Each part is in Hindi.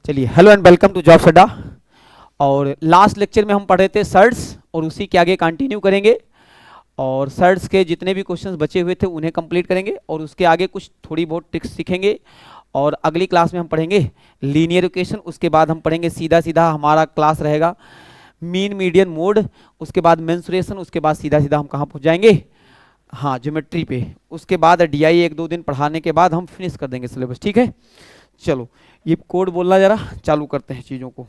चलिए, hello and welcome to jobs Adda. और लास्ट लेक्चर में हम पढ़ रहे थे सर्ट्स और उसी के आगे कंटिन्यू करेंगे। और सर्ट्स के जितने भी क्वेश्चंस बचे हुए थे उन्हें कंप्लीट करेंगे और उसके आगे कुछ थोड़ी बहुत ट्रिक्स सीखेंगे। और अगली क्लास में हम पढ़ेंगे लीनियर इक्वेशन। उसके बाद हम पढ़ेंगे सीधा सीधा हमारा क्लास रहेगा मीन मीडियन मोड, उसके बाद मेंसुरेशन, उसके बाद सीधा सीधा हम कहाँ पहुँच जाएंगे, हाँ ज्योमेट्री पे। उसके बाद डीआई एक दो दिन पढ़ाने के बाद हम फिनिश कर देंगे सिलेबस। ठीक है, चलो ये कोड बोलना जरा, चालू करते हैं चीज़ों को।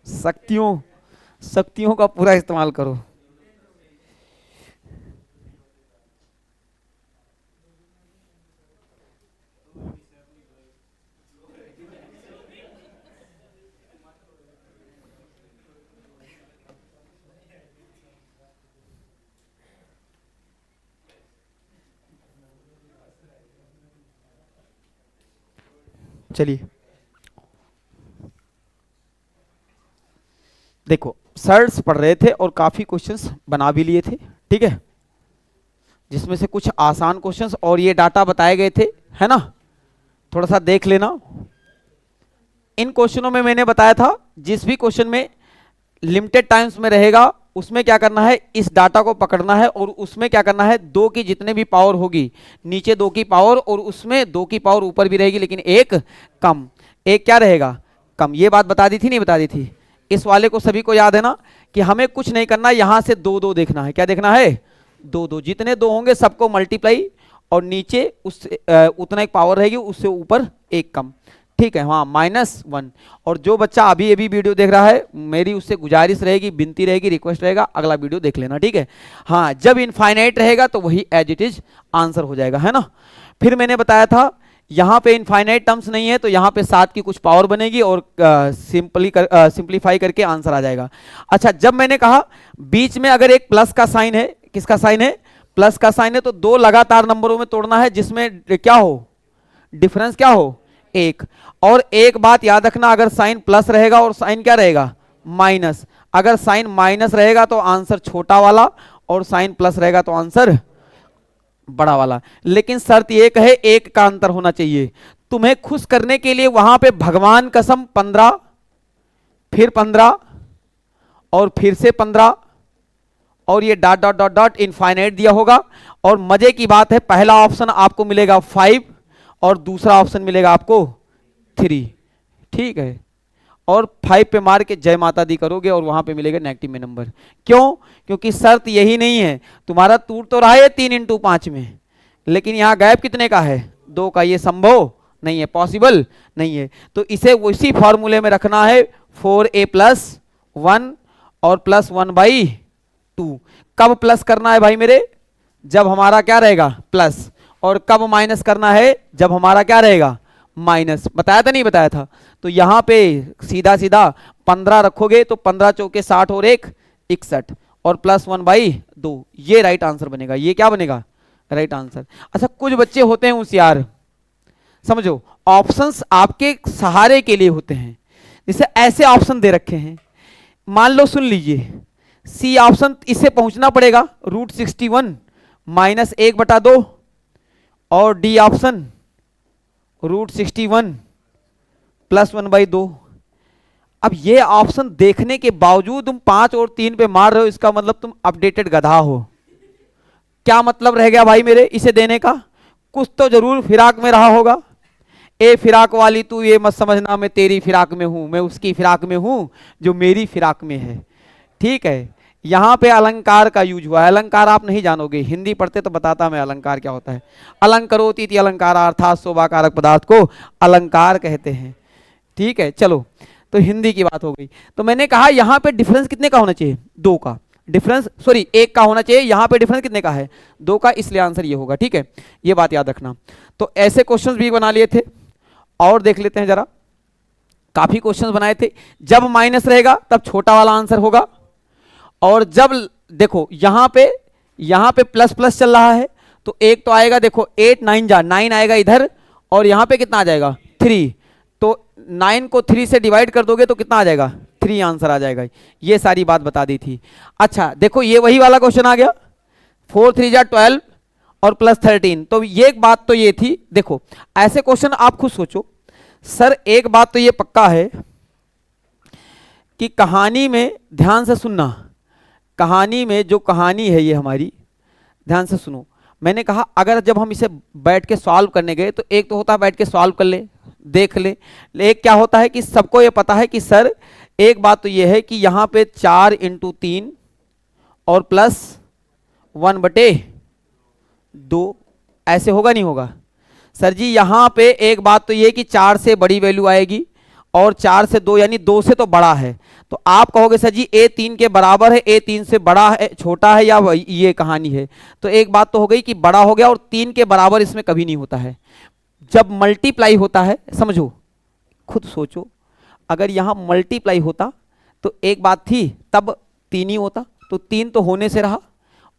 शक्तियों शक्तियों का पूरा इस्तेमाल करो। चलिए देखो, सर्ट्स पढ़ रहे थे और काफी क्वेश्चंस बना भी लिए थे, ठीक है, जिसमें से कुछ आसान क्वेश्चंस और ये डाटा बताए गए थे, है ना। थोड़ा सा देख लेना। इन क्वेश्चनों में मैंने बताया था जिस भी क्वेश्चन में लिमिटेड टाइम्स में रहेगा उसमें क्या करना है, इस डाटा को पकड़ना है और उसमें क्या करना है, दो की जितने भी पावर होगी नीचे दो की पावर और उसमें दो की पावर ऊपर भी रहेगी लेकिन एक कम, एक क्या रहेगा, कम। ये बात बता दी थी नहीं बता दी थी। इस वाले को सभी को याद है ना कि हमें कुछ नहीं करना, यहां से दो दो देखना है। क्या देखना है, दो दो, जितने दो होंगे सबको मल्टीप्लाई और नीचे उससे उतना एक पावर रहेगी, उससे ऊपर एक कम, ठीक है, हाँ -1। और जो बच्चा अभी अभी वीडियो देख रहा है मेरी उससे गुजारिश रहेगी, विनती रहेगी, रिक्वेस्ट रहेगा, अगला वीडियो देख लेना, ठीक है। हाँ, जब इनफाइनाइट रहेगा तो वही एज इट इज आंसर हो जाएगा, है ना। फिर मैंने बताया था यहाँ पे इनफाइनाइट टर्म्स नहीं है तो यहाँ पे 7 की कुछ पावर बनेगी और सिंप्लीफाई करके आंसर आ जाएगा। अच्छा, जब मैंने कहा बीच में अगर एक प्लस का साइन है, किसका साइन है, प्लस का साइन है, तो दो लगातार नंबरों में तोड़ना है जिसमें क्या हो, डिफरेंस क्या हो, एक। और एक बात याद रखना, अगर साइन प्लस रहेगा और साइन क्या रहेगा, माइनस, अगर साइन माइनस रहेगा तो आंसर छोटा वाला और साइन प्लस रहेगा तो आंसर बड़ा वाला। लेकिन शर्त एक है, एक का अंतर होना चाहिए। तुम्हें खुश करने के लिए वहां पे भगवान कसम 15, फिर 15 और फिर से 15 और ये dot dot dot dot infinite दिया होगा। और मजे की बात है, पहला ऑप्शन आपको मिलेगा 5 और दूसरा ऑप्शन मिलेगा आपको 3, ठीक है। और 5 पे मार के जय माता दी करोगे और वहां पे मिलेगा नेगेटिव में नंबर। क्यों, क्योंकि शर्त यही नहीं है, तुम्हारा टूट तो रहा है 3 × 5 में, लेकिन यहां गैप कितने का है, 2 का। ये संभव नहीं है, पॉसिबल नहीं है, तो इसे उसी फॉर्मूले में रखना है 4a + 1 और +1/2। कब प्लस करना है भाई मेरे, जब हमारा क्या रहेगा प्लस, और कब माइनस करना है, जब हमारा क्या रहेगा माइनस। बताया था नहीं बताया था। तो यहां पे सीधा सीधा 15 रखोगे तो 15 चौके 60 और 1 61 और +1/2, ये राइट आंसर बनेगा। ये क्या बनेगा, राइट आंसर। अच्छा, कुछ बच्चे होते हैं होशियार, समझो, ऑप्शंस आपके सहारे के लिए होते हैं। जैसे ऐसे ऑप्शन दे रखे हैं, मान लो, सुन लीजिए, सी ऑप्शन, इससे पहुंचना पड़ेगा √61 -1/2 और डी ऑप्शन √61 +1/2। अब ये ऑप्शन देखने के बावजूद तुम 5 और 3 पे मार रहे हो, इसका मतलब तुम अपडेटेड गधा हो। क्या मतलब रह गया भाई मेरे इसे देने का, कुछ तो जरूर फिराक में रहा होगा। ए फिराक वाली तू ये मत समझना मैं तेरी फिराक में हूं, मैं उसकी फिराक में हूं जो मेरी फिराक में है, ठीक है। यहां पे अलंकार का यूज हुआ है। अलंकार आप नहीं जानोगे, हिंदी पढ़ते तो बताता मैं अलंकार क्या होता है। अलंकरोति इति अलंकार अर्थात शोभाकारक पदार्थ को अलंकार कहते हैं, ठीक है। चलो, तो हिंदी की बात हो गई। तो मैंने कहा यहां पे डिफरेंस कितने का होना चाहिए, 2 का डिफरेंस, सॉरी 1 का होना चाहिए। यहां पे डिफरेंस कितने का है, 2 का, इसलिए आंसर ये होगा, ठीक है। ये बात याद रखना। तो ऐसे क्वेश्चंस भी बना लिए थे और देख लेते हैं जरा, काफी क्वेश्चंस बनाए थे। जब माइनस रहेगा तब छोटा वाला आंसर होगा, और जब देखो यहां पे प्लस प्लस चल रहा है तो एक तो आएगा, देखो 8 9 जा 9 आएगा इधर, और यहां पे कितना आ जाएगा 3, तो 9 को 3 से डिवाइड कर दोगे तो कितना आ जाएगा 3 आंसर आ जाएगा। ये सारी बात बता दी थी। अच्छा देखो ये वही वाला क्वेश्चन आ गया, 4 3 जा 12 और प्लस 13। तो ये एक बात तो ये थी, देखो ऐसे क्वेश्चन आप खुद सोचो। सर एक बात तो ये पक्का है कि कहानी में, ध्यान से सुनना, कहानी में जो कहानी है ये हमारी, ध्यान से सुनो। मैंने कहा अगर जब हम इसे बैठ के सॉल्व करने गए तो एक तो होता है बैठ के सॉल्व कर ले, देख ले, एक क्या होता है कि सबको ये पता है कि सर एक बात तो ये है कि यहां पे 4 × 3 और प्लस 1/2 ऐसे होगा नहीं होगा। सर जी यहां पे एक बात तो ये कि 4 से बड़ी वैल्यू आएगी और 4 से 2 यानी 2 से तो बड़ा है। तो आप कहोगे सर जी a 3 के बराबर है, a 3 से बड़ा है, छोटा है, या ये कहानी है। तो एक बात तो हो गई कि बड़ा हो गया, और 3 के बराबर इसमें कभी नहीं होता है। जब मल्टीप्लाई होता है, समझो खुद सोचो, अगर यहां मल्टीप्लाई होता तो एक बात थी तब 3 ही होता, तो 3 तो होने से रहा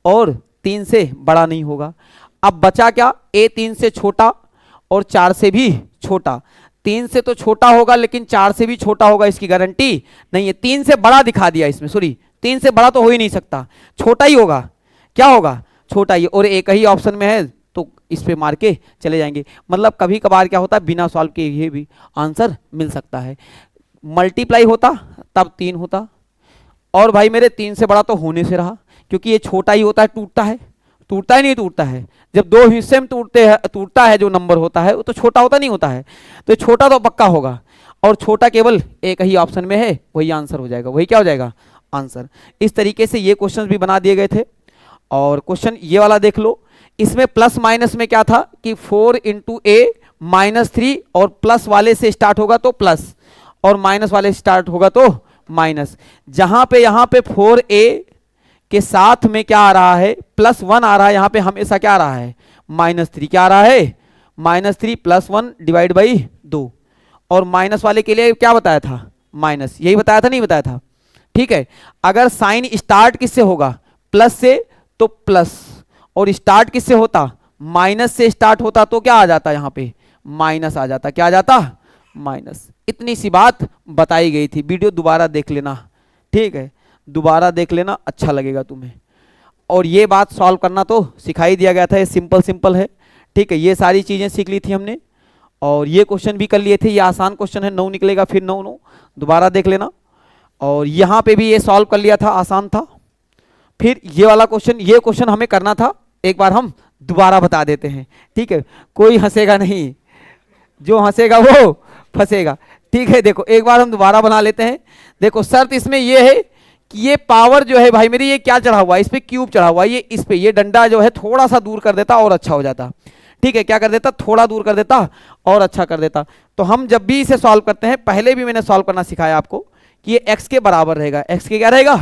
और 3 से बड़ा नहीं होगा। अब बचा क्या, a 3 से छोटा और 4 से भी छोटा। 3 से तो छोटा होगा लेकिन 4 से भी छोटा होगा इसकी गारंटी नहीं है। 3 से बड़ा दिखा दिया इसमें, सॉरी 3 से बड़ा तो हो ही नहीं सकता, छोटा ही होगा। क्या होगा, छोटा ही, और एक ही ऑप्शन में है तो इस पे मार के चले जाएंगे। मतलब कभी कभार क्या होता है बिना सॉल्व के ये भी आंसर मिल सकता है। मल्टीप्लाई होता तब 3 होता, और भाई मेरे 3 से बड़ा तो होने से रहा, क्योंकि ये छोटा ही होता है, टूटता है, टूटता ही नहीं टूटता है। जब 2 हिस्से में टूटता है जो नंबर होता है वो तो छोटा होता नहीं होता है, तो छोटा तो पक्का होगा, और छोटा केवल एक ही ऑप्शन में है, वही आंसर हो जाएगा, वही क्या हो जाएगा आंसर। इस तरीके से ये क्वेश्चन भी बना दिए गए थे। और क्वेश्चन ये वाला देख लो, इसमें प्लस माइनस में क्या था कि 4 × a -3, और प्लस वाले से स्टार्ट होगा तो प्लस, और माइनस वाले स्टार्ट होगा तो माइनस। जहां पे यहां पे 4a के साथ में क्या आ रहा है, +1 आ रहा है, यहां पे हमेशा क्या आ रहा है -3, क्या आ रहा है -3 + 1 / 2, और माइनस वाले के लिए क्या बताया था माइनस, यही बताया था नहीं बताया था, ठीक है। अगर साइन स्टार्ट किससे होगा, प्लस से, तो प्लस, और स्टार्ट किससे होता माइनस से स्टार्ट होता तो क्या आ जाता यहां पे माइनस आ जाता, क्या आ जाता माइनस। इतनी सी बात बताई गई थी। वीडियो दोबारा देख लेना, ठीक है, दोबारा देख लेना, अच्छा लगेगा तुम्हें। और ये बात सॉल्व करना तो सिखाई दिया गया था, ये सिंपल सिंपल है, ठीक है। ये सारी चीजें सीख ली थी हमने, और ये क्वेश्चन भी कर लिए थे। ये आसान क्वेश्चन है, 9 निकलेगा, फिर 9 9 दोबारा देख लेना। और यहाँ पे भी ये सॉल्व कर लिया था, आसान था। फिर ये वाला क्वेश्चन, ये क्वेश्चन हमें करना था, एक बार हम दोबारा बता देते हैं, ठीक है। कोई हंसेगा नहीं, जो हंसेगा वो फंसेगा, ठीक है। देखो एक बार हम दोबारा बना लेते हैं। देखो शर्त इसमें ये है कि ये पावर जो है भाई मेरी, ये क्या चढ़ा हुआ है, इस पे क्यूब चढ़ा हुआ है, ये इस पे, ये डंडा जो है थोड़ा सा दूर कर देता और अच्छा हो जाता, ठीक है। क्या कर देता, थोड़ा दूर कर देता और अच्छा कर देता। तो हम जब भी इसे सॉल्व करते हैं, पहले भी मैंने सॉल्व करना सिखाया आपको कि ये x के बराबर रहेगा, x के क्या रहेगा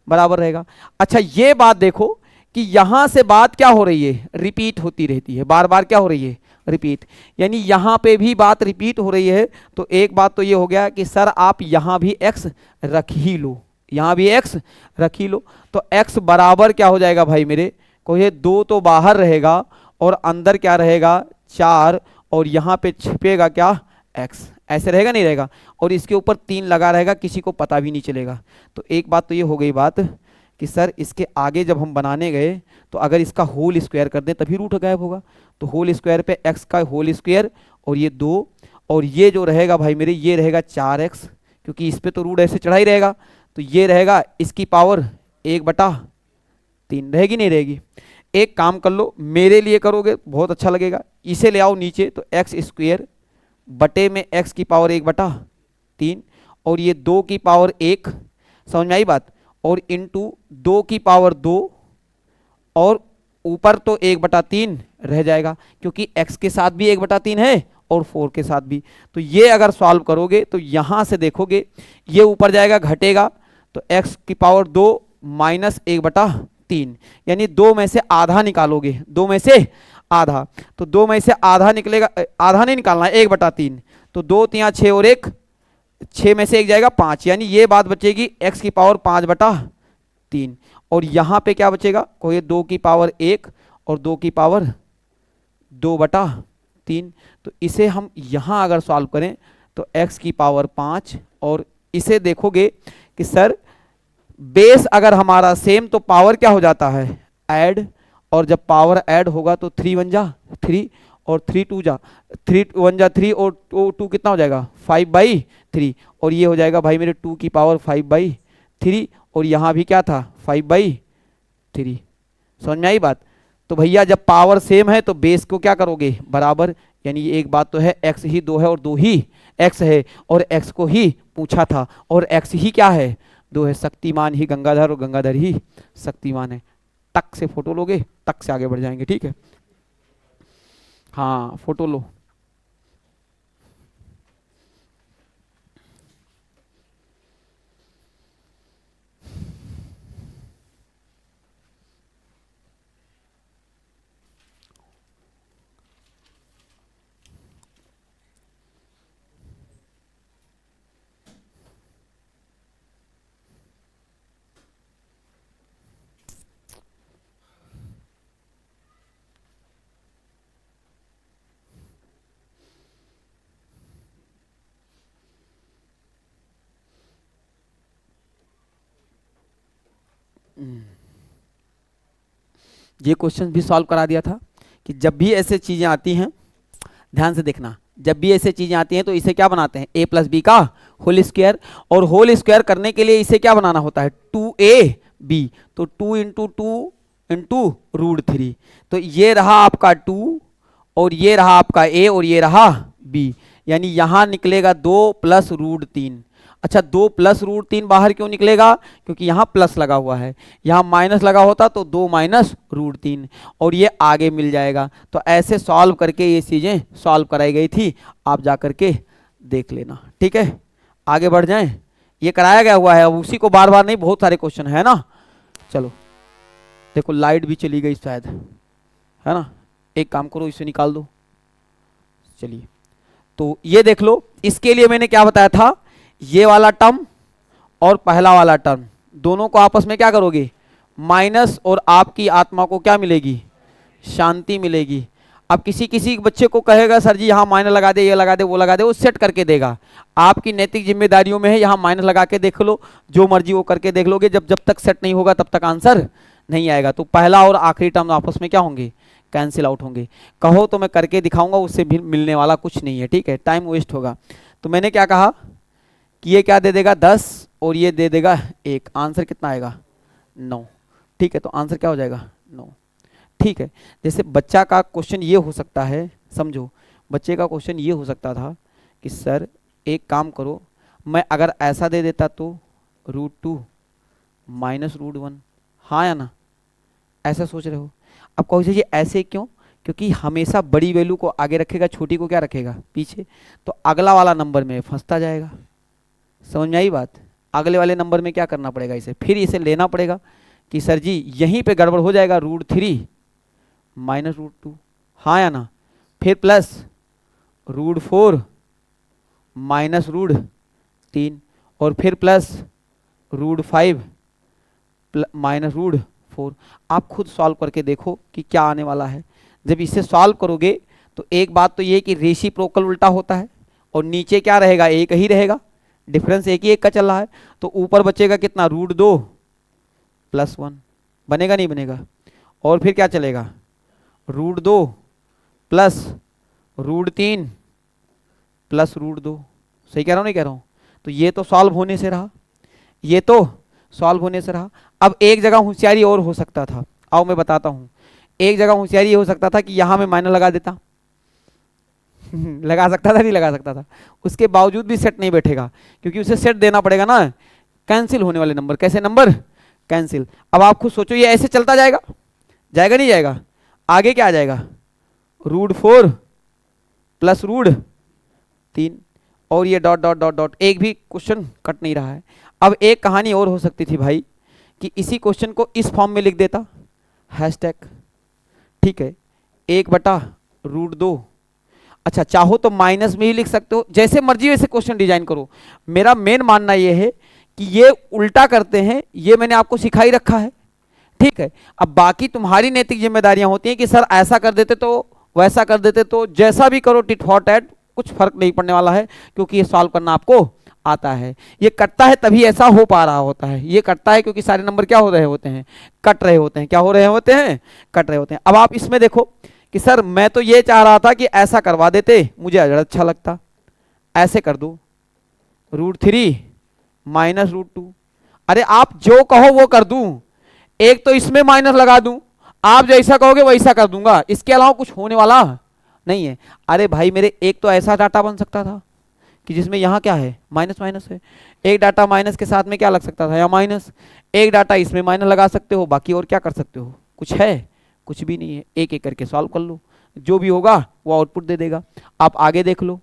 बराबर रहेगा। अच्छा ये बात देखो कि यहां से बात क्या हो रही है, रिपीट होती रहती है, बार बार क्या हो रही है रिपीट, यानी यहां पे भी बात रिपीट हो रही है। तो एक बात तो ये हो गया कि सर आप यहां भी x रख ही लो, यहां भी x रख ही लो। तो x बराबर क्या हो जाएगा भाई मेरे को, ये 2 तो बाहर रहेगा और अंदर क्या रहेगा 4, और यहां पे छिपेगा क्या x, ऐसे रहेगा नहीं रहेगा, और इसके ऊपर 3 लगा रहेगा, किसी को पता भी नहीं चलेगा। तो एक बात तो ये हो गई बात कि सर इसके आगे जब हम बनाने गए तो अगर इसका होल स्क्वायर कर दें तभी रूट गायब होगा। तो होल स्क्वायर पे x का होल स्क्वायर और ये 2, और ये जो रहेगा भाई मेरे ये रहेगा 4x, क्योंकि इस पे तो रूट ऐसे चढ़ा ही रहेगा। तो ये रहेगा इसकी पावर 1/3 रहेगी नहीं रहेगी। एक काम कर लो, मेरे लिए करोगे बहुत अच्छा लगेगा, इसे ले आओ नीचे, तो x² बटे में x की पावर 1/3, और ये 2 की पावर 1, समझ में आई बात, और इंटू 2 की पावर 2, और ऊपर तो 1/3 रह जाएगा, क्योंकि x के साथ भी 1/3 है और 4 के साथ भी। तो ये अगर सॉल्व करोगे तो यहां से देखोगे ये ऊपर जाएगा घटेगा, तो x की पावर 2 माइनस 1/3, यानी 2 में से आधा निकालोगे, 2 में से आधा, तो 2 में से आधा निकलेगा, आधा नहीं निकालना है 1/3, तो 2 3 6 और 1, 6 में से 1 जाएगा 5, यानी ये बात बचेगी x की पावर 5/3, और यहां पे क्या बचेगा, कोई 2 की पावर 1 और 2 की पावर 2/3। तो इसे हम यहां अगर सॉल्व करें तो x की पावर 5 और इसे देखोगे कि सर बेस अगर हमारा सेम तो पावर क्या हो जाता है ऐड, और जब पावर ऐड होगा तो 3 1 जा 3 और 3 2 जा 3 1 जा 3 और 2 कितना हो जाएगा 5/3, और ये हो जाएगा भाई मेरे 2 की पावर 5/3, और यहाँ भी क्या था 5/3। समझ में आई बात? तो भैया जब पावर सेम है तो बेस को क्या करोगे बराबर, यानी एक बात तो है x ही 2 है और 2 ही x है, और x को ही पूछा था और x ही क्या है 2 है। शक्तिमान ही गंगाधर और गंगाधर ही शक्तिमान है। टक से फोटो लोगे, टक से आगे बढ़ जाएंगे, ठीक है। हाँ फोटो लो। ये क्वेश्चन भी सॉल्व करा दिया था कि जब भी ऐसे चीजें आती हैं, ध्यान से देखना, जब भी ऐसे चीजें आती हैं तो इसे क्या बनाते हैं a प्लस बी का होल स्क्वायर, और होल स्क्वायर करने के लिए इसे क्या बनाना होता है 2ab, तो 2 इंटू 2 इंटू √3, तो ये रहा आपका 2 और ये रहा आपका a और ये रहा b, यानी यहां निकलेगा 2 प्लस √3। अच्छा 2 प्लस √3 बाहर क्यों निकलेगा, क्योंकि यहाँ प्लस लगा हुआ है, यहाँ माइनस लगा होता तो 2 माइनस √3, और ये आगे मिल जाएगा। तो ऐसे सॉल्व करके ये चीज़ें सॉल्व कराई गई थी, आप जा करके देख लेना, ठीक है। आगे बढ़ जाएं, ये कराया गया हुआ है, अब उसी को बार बार नहीं, बहुत सारे क्वेश्चन है ना। चलो देखो लाइट भी चली गई शायद, है ना, एक काम करो इसे निकाल दो। चलिए तो ये देख लो, इसके लिए मैंने क्या बताया था, ये वाला टर्म और पहला वाला टर्म दोनों को आपस में क्या करोगे माइनस, और आपकी आत्मा को क्या मिलेगी शांति मिलेगी। अब किसी किसी बच्चे को कहेगा सर जी यहाँ माइनस लगा दे, ये लगा दे, वो लगा दे, वो सेट करके देगा। आपकी नैतिक जिम्मेदारियों में है यहाँ माइनस लगा के देख लो, जो मर्जी वो करके देख लोगे, जब जब तक सेट नहीं होगा तब तक आंसर नहीं आएगा। तो पहला और आखिरी टर्म आपस में क्या होंगे कैंसिल आउट होंगे। कहो तो मैं करके दिखाऊंगा, उससे भी मिलने वाला कुछ नहीं है, ठीक है, टाइम वेस्ट होगा। तो मैंने क्या कहा कि ये क्या दे देगा 10 और ये दे देगा 1, आंसर कितना आएगा 9, ठीक है। तो आंसर क्या हो जाएगा 9, ठीक है। जैसे बच्चा का क्वेश्चन ये हो सकता है, समझो बच्चे का क्वेश्चन ये हो सकता था कि सर एक काम करो, मैं अगर ऐसा दे देता तो √2 माइनस √1, हाँ या ना, ऐसा सोच रहे हो। अब कहो जी ऐसे क्यों, क्योंकि हमेशा बड़ी वैल्यू को आगे रखेगा, छोटी को क्या रखेगा पीछे, तो अगला वाला नंबर में फंसता जाएगा। समझ में आई बात? अगले वाले नंबर में क्या करना पड़ेगा, इसे फिर इसे लेना पड़ेगा कि सर जी यहीं पे गड़बड़ हो जाएगा, √3 माइनस √2, हाँ या ना, फिर प्लस √4 माइनस √3, और फिर प्लस √5 माइनस √4। आप खुद सॉल्व करके देखो कि क्या आने वाला है। जब इसे सॉल्व करोगे तो एक बात तो ये कि रेसिप्रोकल उल्टा होता है, और नीचे क्या रहेगा एक ही रहेगा, डिफरेंस एक ही एक का चल रहा है, तो ऊपर बचेगा कितना √2 प्लस 1, बनेगा नहीं बनेगा, और फिर क्या चलेगा √2 प्लस √3 प्लस √2। सही कह रहा हूँ नहीं कह रहा हूँ? तो ये तो सॉल्व होने से रहा, ये तो सॉल्व होने से रहा। अब एक जगह होशियारी और हो सकता था, आओ मैं बताता हूँ। एक जगह होशियारी हो सकता था कि यहाँ मैं माइनस लगा देता लगा सकता था नहीं लगा सकता था, उसके बावजूद भी सेट नहीं बैठेगा, क्योंकि उसे सेट देना पड़ेगा ना, कैंसिल होने वाले नंबर, कैसे नंबर कैंसिल। अब आप खुद सोचो ये ऐसे चलता जाएगा, जाएगा नहीं जाएगा, आगे क्या आ जाएगा √4 प्लस √3, और ये डॉट डॉट डॉट डॉट, एक भी क्वेश्चन कट नहीं रहा है। अब एक कहानी और हो सकती थी भाई कि इसी क्वेश्चन को इस फॉर्म में लिख देता हैशटैग, ठीक है, 1/√2। अच्छा चाहो तो माइनस में ही लिख सकते हो, जैसे मर्जी वैसे क्वेश्चन डिजाइन करो। मेरा मेन मानना यह है कि ये उल्टा करते हैं, ये मैंने आपको सिखाई रखा है, ठीक है। अब बाकी तुम्हारी नैतिक जिम्मेदारियां होती हैं कि सर ऐसा कर देते तो वैसा कर देते, तो जैसा भी करो टिट फॉर टैट, कुछ फर्क नहीं पड़ने वाला है, क्योंकि ये सॉल्व करना आपको आता है। ये कटता है तभी ऐसा हो पा रहा होता है, ये कटता है क्योंकि सारे नंबर क्या हो रहे होते हैं, कट रहे होते हैं। क्या हो रहे होते हैं, कट रहे होते हैं। अब आप इसमें देखो कि सर मैं तो ये चाह रहा था कि ऐसा करवा देते, मुझे अच्छा लगता, ऐसे कर दो √3 माइनस √2। अरे आप जो कहो वो कर दूं, एक तो इसमें माइनस लगा दूं, आप जैसा कहोगे वैसा कर दूंगा, इसके अलावा कुछ होने वाला नहीं है। अरे भाई मेरे एक तो ऐसा डाटा बन सकता था कि जिसमें यहाँ क्या है, माइनस माइनस है, एक डाटा माइनस के साथ में क्या लग सकता था, यहाँ माइनस, एक डाटा इसमें माइनस लगा सकते हो, बाकी और क्या कर सकते हो, कुछ है, कुछ भी नहीं है। एक एक करके सॉल्व कर लो, जो भी होगा वो आउटपुट दे देगा। आप आगे देख लो,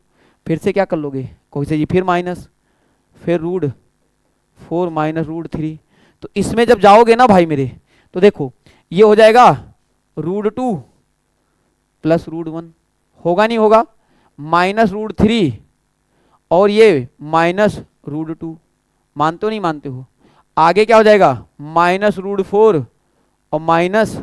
फिर से क्या कर लोगे, कोई से जी फिर माइनस, फिर √4 माइनस √3। तो इसमें जब जाओगे ना भाई मेरे, तो देखो ये हो जाएगा √2 प्लस √1, होगा नहीं होगा, माइनस √3 और ये माइनस √2, मानते हो नहीं मानते हो। आगे क्या हो जाएगा, माइनस √4 और माइनस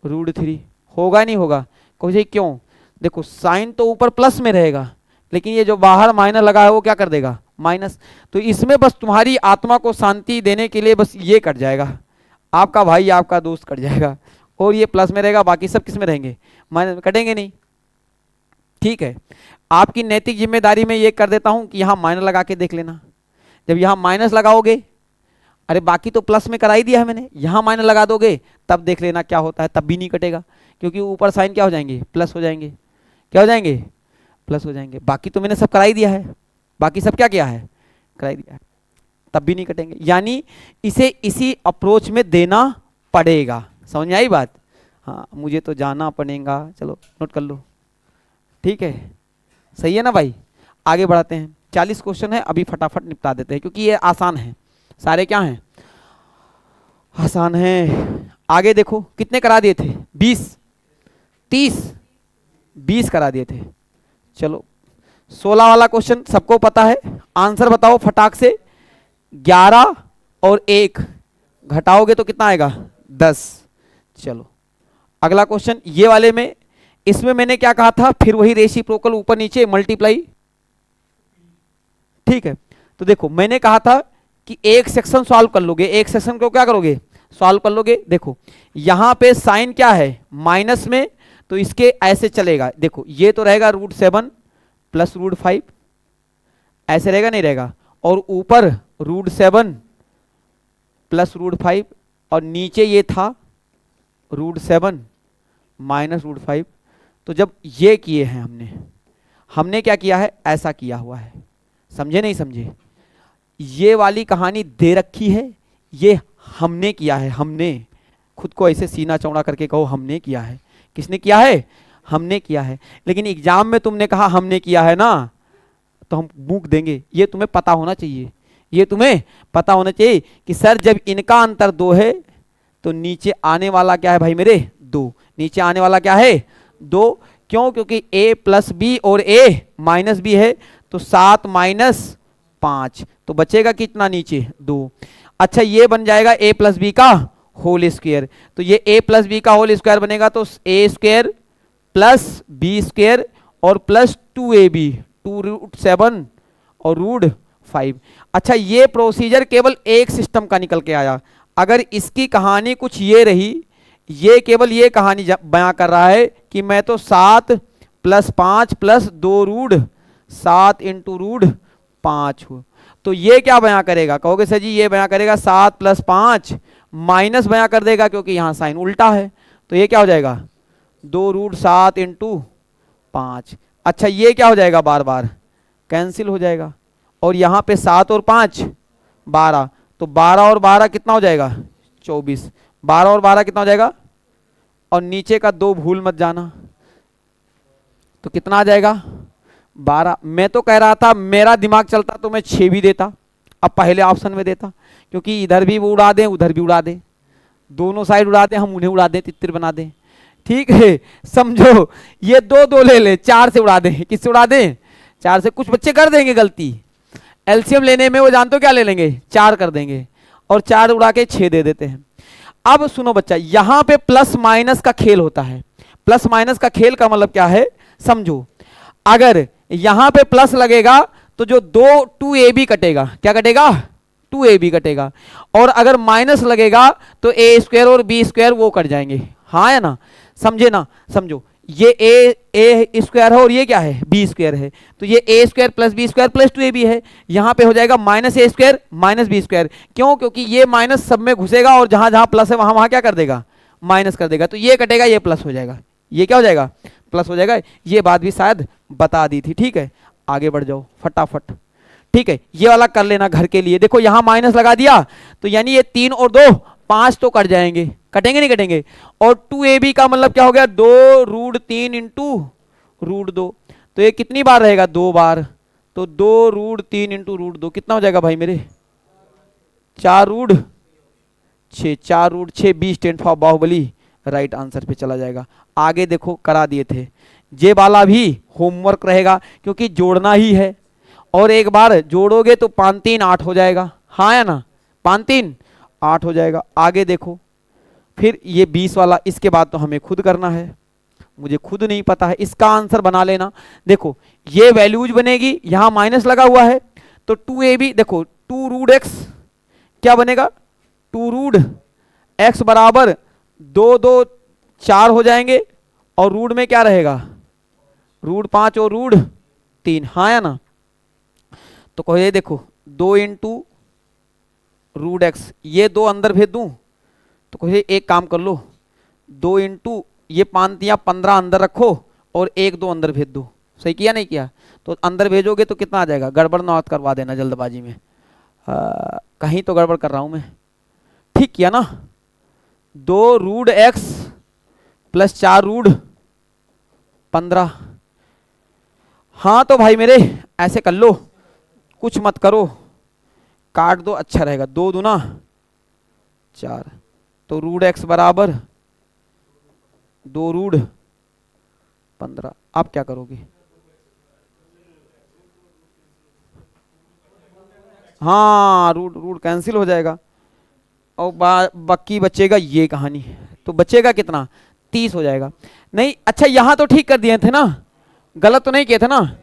√3, होगा नहीं होगा, कोई क्यों, देखो साइन तो ऊपर प्लस में रहेगा, लेकिन ये जो बाहर माइनस लगा है वो क्या कर देगा, माइनस। तो इसमें बस तुम्हारी आत्मा को शांति देने के लिए बस ये कट जाएगा, आपका भाई आपका दोस्त कट जाएगा, और ये प्लस में रहेगा, बाकी सब किस में रहेंगे, माइनस में, कटेंगे नहीं। ठीक है, आपकी नैतिक जिम्मेदारी में ये कर देता हूं कि यहां माइनस लगा के देख लेना। जब यहां माइनस लगाओगे, अरे बाकी तो प्लस में करा ही दिया है मैंने, यहां माइनस लगा दोगे तब देख लेना क्या होता है, तब भी नहीं कटेगा, क्योंकि ऊपर साइन क्या हो जाएंगे, प्लस हो जाएंगे, क्या हो जाएंगे, प्लस हो जाएंगे। बाकी तो मैंने सब करा ही दिया है, बाकी सब क्या किया है, करा ही दिया है, तब भी नहीं कटेंगे। यानी इसे इसी अप्रोच में देना पड़ेगा, समझ में आई बात। हाँ मुझे तो जाना पड़ेगा, चलो नोट कर लो, ठीक है, सही है ना भाई। आगे बढ़ाते हैं, 40 क्वेश्चन है, अभी फटाफट निपटा देते हैं क्योंकि ये आसान है, सारे क्या हैं, आसान हैं। आगे देखो कितने करा दिए थे, 20, 30, 20 करा दिए थे। चलो 16 वाला क्वेश्चन सबको पता है, आंसर बताओ फटाक से। 11 और 1 घटाओगे तो कितना आएगा, 10। चलो अगला क्वेश्चन ये वाले में, इसमें मैंने क्या कहा था, फिर वही रेसिप्रोकल ऊपर नीचे मल्टीप्लाई, ठीक है। तो देखो मैंने कहा था कि एक सेक्शन सॉल्व कर लोगे, एक सेक्शन को क्या करोगे, सॉल्व कर लोगे। देखो यहां पे साइन क्या है, माइनस में, तो इसके ऐसे चलेगा, देखो ये तो रहेगा √7 प्लस √5, ऐसे रहेगा नहीं रहेगा, और ऊपर √7 प्लस √5, और नीचे ये था √7 माइनस √5। तो जब ये किए हैं हमने क्या किया है, ऐसा किया हुआ है, समझे नहीं समझे। ये वाली कहानी दे रखी है, ये हमने किया है, हमने, खुद को ऐसे सीना चौड़ा करके कहो हमने किया है। किसने किया है, हमने किया है। लेकिन एग्जाम में तुमने कहा हमने किया है ना, तो हम बुक देंगे, ये तुम्हें पता होना चाहिए, ये तुम्हें पता होना चाहिए कि सर जब इनका अंतर 2 है तो नीचे आने वाला क्या है भाई मेरे, 2, नीचे आने वाला क्या है, 2। क्यों, क्योंकि a प्लस बी और a माइनस बी है, तो 7 माइनस 5, तो बचेगा कितना नीचे, 2। अच्छा ये बन जाएगा a प्लस बी का होल स्क्वायर, तो ये a प्लस बी का होल स्क्वायर बनेगा, तो a² प्लस b² और प्लस 2ab, 2√7 और √5। अच्छा ये प्रोसीजर केवल एक सिस्टम का निकल के आया। अगर इसकी कहानी कुछ ये रही, ये केवल ये कहानी बयां कर रहा है कि मैं तो 7 प्लस 5 प्लस 2√7 इंटू √5 हूँ, तो ये क्या बयां करेगा, कहोगे सर जी ये बयां करेगा 7 प्लस 5 माइनस बयां कर देगा, क्योंकि यहाँ साइन उल्टा है, तो ये क्या हो जाएगा 2√7 इंटू 5। अच्छा ये क्या हो जाएगा, बार बार कैंसिल हो जाएगा, और यहाँ पे 7 और 5 12, तो 12 और 12 कितना हो जाएगा 24, 12 और 12 कितना हो जाएगा, और नीचे का 2 भूल मत जाना, तो कितना आ जाएगा 12। मैं तो कह रहा था मेरा दिमाग चलता तो मैं 6 भी देता, अब पहले ऑप्शन में देता, क्योंकि इधर भी वो उड़ा दें उधर भी उड़ा दें, दोनों साइड उड़ा दें, हम उन्हें उड़ा दें, तितर बना दें, ठीक है। समझो ये 2 ले ले, 4 से उड़ा दें, किससे उड़ा दें, 4 से। कुछ बच्चे कर देंगे गलती, एलसीएम लेने में वो जानते हो क्या ले लेंगे, 4 कर देंगे, और 4 उड़ा के 6 दे देते हैं। अब सुनो बच्चा, यहां पे प्लस माइनस का खेल होता है। प्लस माइनस का खेल का मतलब क्या है, समझो, अगर यहां पे प्लस लगेगा तो जो दो 2ab कटेगा, क्या कटेगा, 2ab कटेगा, और अगर माइनस लगेगा तो ए स्क्वायर और बी स्क्वायर वो कट जाएंगे, हाँ या ना, समझे ना, समझो ये ए स्क्वायर है और ये क्या है, बी स्क्वायर है, तो ये A square plus B square plus 2ab है, यहां पे हो जाएगा minus A square minus B square, क्यों, क्योंकि ये माइनस सब में घुसेगा और जहां जहां प्लस है वहां वहां क्या कर देगा, माइनस कर देगा, तो ये कटेगा, ये प्लस हो जाएगा, ये क्या हो जाएगा, प्लस हो जाएगा। ये बात भी शायद बता दी थी, ठीक है, आगे बढ़ जाओ फटाफट, ठीक है, ये वाला कर लेना घर के लिए। देखो यहां माइनस लगा दिया तो यानी ये 3 और 2 5 तो कट जाएंगे, कटेंगे नहीं कटेंगे, और 2ab का मतलब क्या हो गया, 2√3 इंटू √2, तो ये कितनी बार रहेगा, 2 बार, तो 2√3 इंटू √2 कितना हो जाएगा भाई मेरे, 4√6, 4√6 20 10 बाहुबली राइट आंसर पे चला जाएगा। आगे देखो करा दिए थे, ये वाला भी होमवर्क रहेगा क्योंकि जोड़ना ही है, और एक बार जोड़ोगे तो 5 3 8 हो जाएगा, हाँ या ना, 5 3 8 हो जाएगा। आगे देखो फिर ये 20 वाला, इसके बाद तो हमें खुद करना है, मुझे खुद नहीं पता है, इसका आंसर बना लेना। देखो ये वैल्यूज बनेगी, यहां माइनस लगा हुआ है तो 2ab, देखो 2√x क्या बनेगा, 2√x बराबर 2 2 4 हो जाएंगे, और रूट में क्या रहेगा, √5 और √3, हाँ या ना, तो कहो ये देखो 2 इंटू √x, ये 2 अंदर भेज दूं तो कहो एक काम कर लो, 2 इंटू ये 5 या 15 अंदर रखो और 1 2 अंदर भेज दो, सही किया नहीं किया, तो अंदर भेजोगे तो कितना आ जाएगा, गड़बड़ ना करवा देना जल्दबाजी में, कहीं तो गड़बड़ कर रहा हूं मैं, ठीक किया ना, 2√x प्लस 4√15, हाँ तो भाई मेरे ऐसे कर लो, कुछ मत करो, काट दो अच्छा रहेगा, 2 दूना 4, तो √x बराबर 2√15, आप क्या करोगे, हाँ रूट कैंसिल हो जाएगा, और बाकी बचेगा ये कहानी, तो बचेगा कितना, 30 हो जाएगा। नहीं अच्छा यहां तो ठीक कर दिए थे ना, गलत तो नहीं किए थे ना,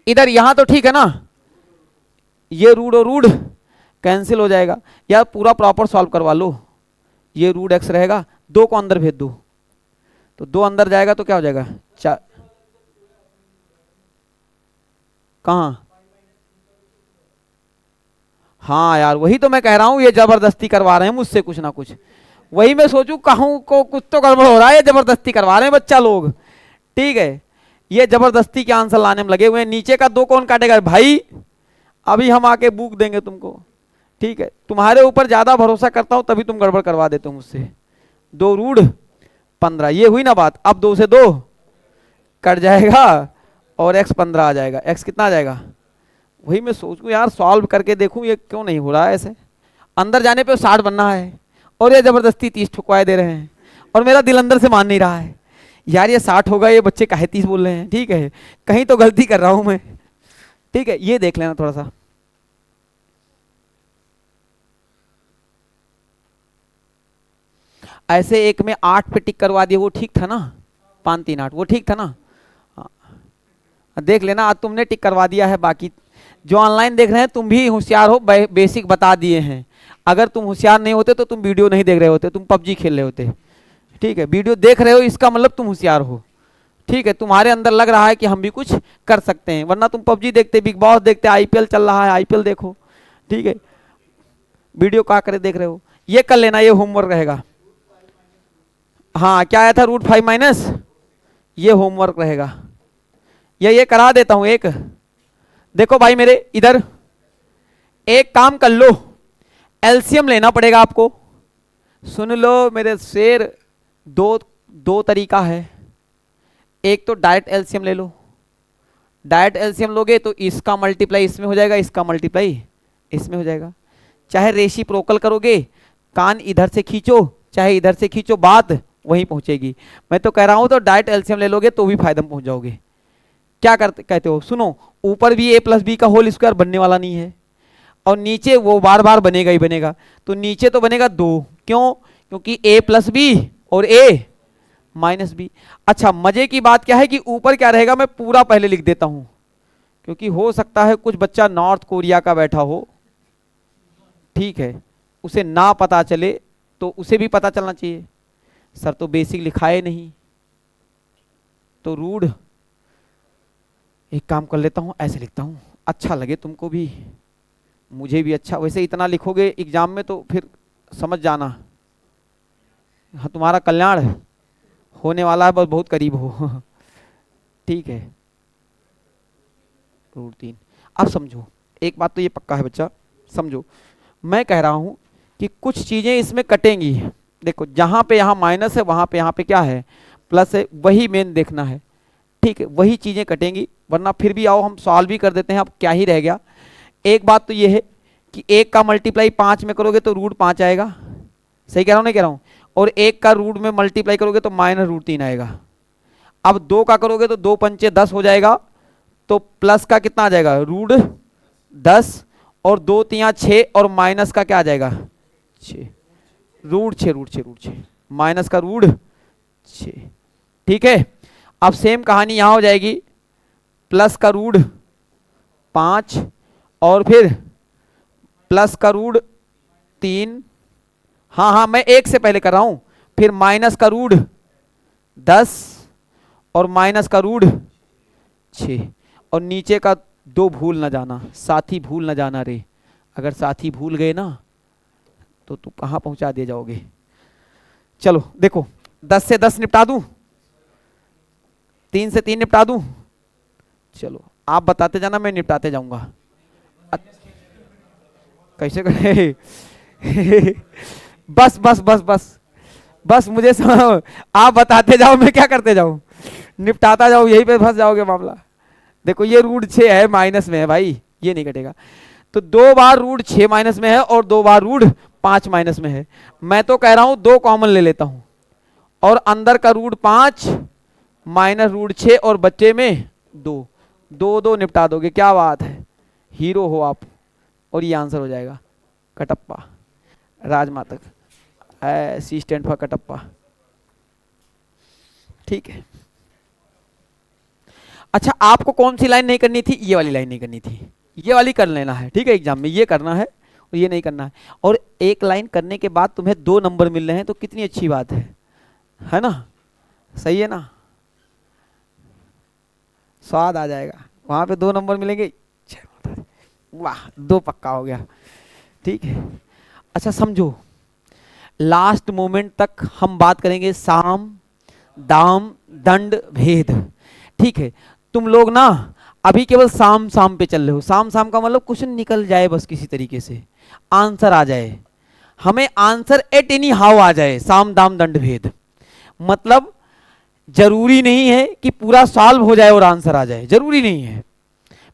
इधर यहां तो ठीक है ना, ये रूट और रूट कैंसिल हो जाएगा, यार पूरा प्रॉपर सॉल्व करवा लो, ये √x रहेगा, 2 को अंदर भेज दो, तो 2 अंदर जाएगा तो क्या हो जाएगा, 4, कहां, हाँ यार वही तो मैं कह रहा हूं, ये जबरदस्ती करवा रहे हैं मुझसे कुछ ना कुछ, वही मैं सोचूं कहूं को कुछ तो गड़बड़ हो रहा है, ये जबरदस्ती करवा रहे हैं बच्चा लोग, ठीक है, ये जबरदस्ती के आंसर लाने में लगे हुए हैं, नीचे का 2 कौन काटेगा भाई, अभी हम आके बुक देंगे तुमको, ठीक है, तुम्हारे ऊपर ज्यादा भरोसा करता हूं तभी तुम गड़बड़ करवा देते हो मुझसे, 2√15 ये हुई ना बात, अब 2 से 2 कट जाएगा और x 15 आ जाएगा, x कितना आ जाएगा, वही मैं सोचूं यार सॉल्व करके देखूं ये क्यों नहीं हो रहा है ऐसे, अंदर जाने पे 60 बनना है और ये जबरदस्ती 30 ठुकवाए दे रहे हैं, और मेरा दिल अंदर से मान नहीं रहा है यार ये 60 होगा, ये बच्चे काहे 30 बोल रहे हैं, ठीक है कहीं तो गलती कर रहा हूं मैं, ठीक है ये देख लेना थोड़ा सा, ऐसे एक में 8 पे टिक करवा दिया वो ठीक था ना, 5 3 8 वो ठीक था ना, हाँ देख लेना, आज तुमने टिक करवा दिया है, बाकी जो ऑनलाइन देख रहे हैं तुम भी होशियार हो, बेसिक बता दिए हैं, अगर तुम होशियार नहीं होते तो तुम वीडियो नहीं देख रहे होते, तुम पबजी खेल रहे होते, ठीक है वीडियो देख रहे हो इसका मतलब तुम होशियार हो, ठीक है तुम्हारे अंदर लग रहा है कि हम भी कुछ कर सकते हैं, वरना तुम पबजी देखते, बिग बॉस देखते, आईपीएल चल रहा है आईपीएल देखो, ठीक है वीडियो क्या करे देख रहे हो, ये कर लेना, ये होमवर्क रहेगा, हाँ क्या आया था √5 माइनस, ये होमवर्क रहेगा, ये करा देता हूं एक, देखो भाई मेरे इधर एक काम कर लो, एलसीएम लेना पड़ेगा आपको, सुन लो मेरे शेर, दो तरीका है, एक तो डायरेक्ट एलसीएम ले लो, डायरेक्ट एलसीएम लोगे तो इसका मल्टीप्लाई इसमें हो जाएगा, इसका मल्टीप्लाई इसमें हो जाएगा, चाहे रेसिप्रोकल करोगे, कान इधर से खींचो चाहे इधर से खींचो, बात वहीं पहुंचेगी, मैं तो कह रहा हूं तो डायरेक्ट एलसीएम ले लोगे तो भी फायदा में पहुंच जाओगे, क्या कहते हो, सुनो ऊपर भी a + b का होल स्क्वायर बनने वाला नहीं है, और नीचे वो बार बार बनेगा ही बनेगा, तो नीचे तो बनेगा 2, क्यों, क्योंकि a + b और a - b, अच्छा मजे की बात क्या है कि ऊपर क्या रहेगा, मैं पूरा पहले लिख देता हूं, क्योंकि हो सकता है कुछ बच्चा नॉर्थ कोरिया का बैठा हो, ठीक है, उसे ना पता चले, तो उसे भी पता चलना चाहिए। सर तो बेसिक लिखाए नहीं, तो रूड, एक काम कर लेता हूं, ऐसे लिखता हूं, अच्छा लगे तुमको भी, मुझे भी अच्छा। वैसे इतना लिखोगे एग्जाम में तो फिर समझ जाना, हाँ तुम्हारा कल्याण होने वाला है, बस बहुत करीब हो। ठीक है, रूट 3। अब समझो, एक बात तो ये पक्का है बच्चा, समझो, मैं कह रहा हूं कि कुछ चीजें इसमें कटेंगी। देखो जहां पे यहाँ माइनस है, वहां पे यहाँ पे क्या है, प्लस है, वही मेन देखना है, ठीक है, वही चीजें कटेंगी, वरना फिर भी आओ हम सॉल्व भी कर देते हैं। अब क्या ही रह गया, एक बात तो ये है कि एक का मल्टीप्लाई 5 में करोगे तो रूट 5 आएगा, सही कह रहा हूँ नहीं कह रहा हूँ, और एक का रूट में मल्टीप्लाई करोगे तो -√3 आएगा। अब 2 का करोगे तो 2 पंचे 10 हो जाएगा, तो प्लस का कितना आ जाएगा, √10, और 2 तिया 6, और माइनस का क्या आ जाएगा, 6, √6, माइनस का √6। ठीक है, अब सेम कहानी यहां हो जाएगी, प्लस का √5, और फिर प्लस का √3, हाँ हाँ मैं एक से पहले कर रहा हूं, फिर माइनस का √10, और माइनस का √6, और नीचे का 2 भूल ना जाना, साथी भूल ना जाना रे, अगर साथी भूल गए ना तो तू कहां पहुंचा दे जाओगे। चलो देखो, 10 से 10 निपटा दूं, 3 से 3 निपटा दूं, चलो आप बताते जाना, मैं निपटाते जाऊंगा। कैसे करे? बस बस बस बस बस मुझे आप बताते जाओ, मैं क्या करते जाऊं, निपटाता जाओ, यहीं पे फंस जाओगे मामला। देखो ये √6 है, माइनस में है भाई, ये नहीं कटेगा, तो 2 बार √6 माइनस में है, और 2 बार √5 माइनस में है। मैं तो कह रहा हूं 2 कॉमन ले लेता हूं, और अंदर का √5 माइनस √6, और बच्चे में 2, 2 निपटा दोगे, क्या बात है, हीरो हो आप। और ये आंसर हो जाएगा कटप्पा, राजमातक, सी स्टैंड फॉर कटप्पा। ठीक है, अच्छा आपको कौन सी लाइन नहीं करनी थी, ये वाली लाइन नहीं करनी थी, ये वाली कर लेना है, ठीक है, एग्जाम में ये करना है और ये नहीं करना है। और एक लाइन करने के बाद तुम्हें 2 नंबर मिल रहे हैं, तो कितनी अच्छी बात है ना, सही है ना, स्वाद आ जाएगा, वहां पे 2 नंबर मिलेंगे, वाह 2 पक्का हो गया। ठीक है, अच्छा समझो, लास्ट मोमेंट तक हम बात करेंगे साम दाम दंड भेद। ठीक है, तुम लोग ना अभी केवल साम साम पे चल रहे हो, साम साम का मतलब क्वेश्चन निकल जाए, बस किसी तरीके से आंसर आ जाए, हमें आंसर एट एनी हाउ आ जाए, साम दाम दंड भेद। मतलब जरूरी नहीं है कि पूरा सॉल्व हो जाए और आंसर आ जाए, जरूरी नहीं है,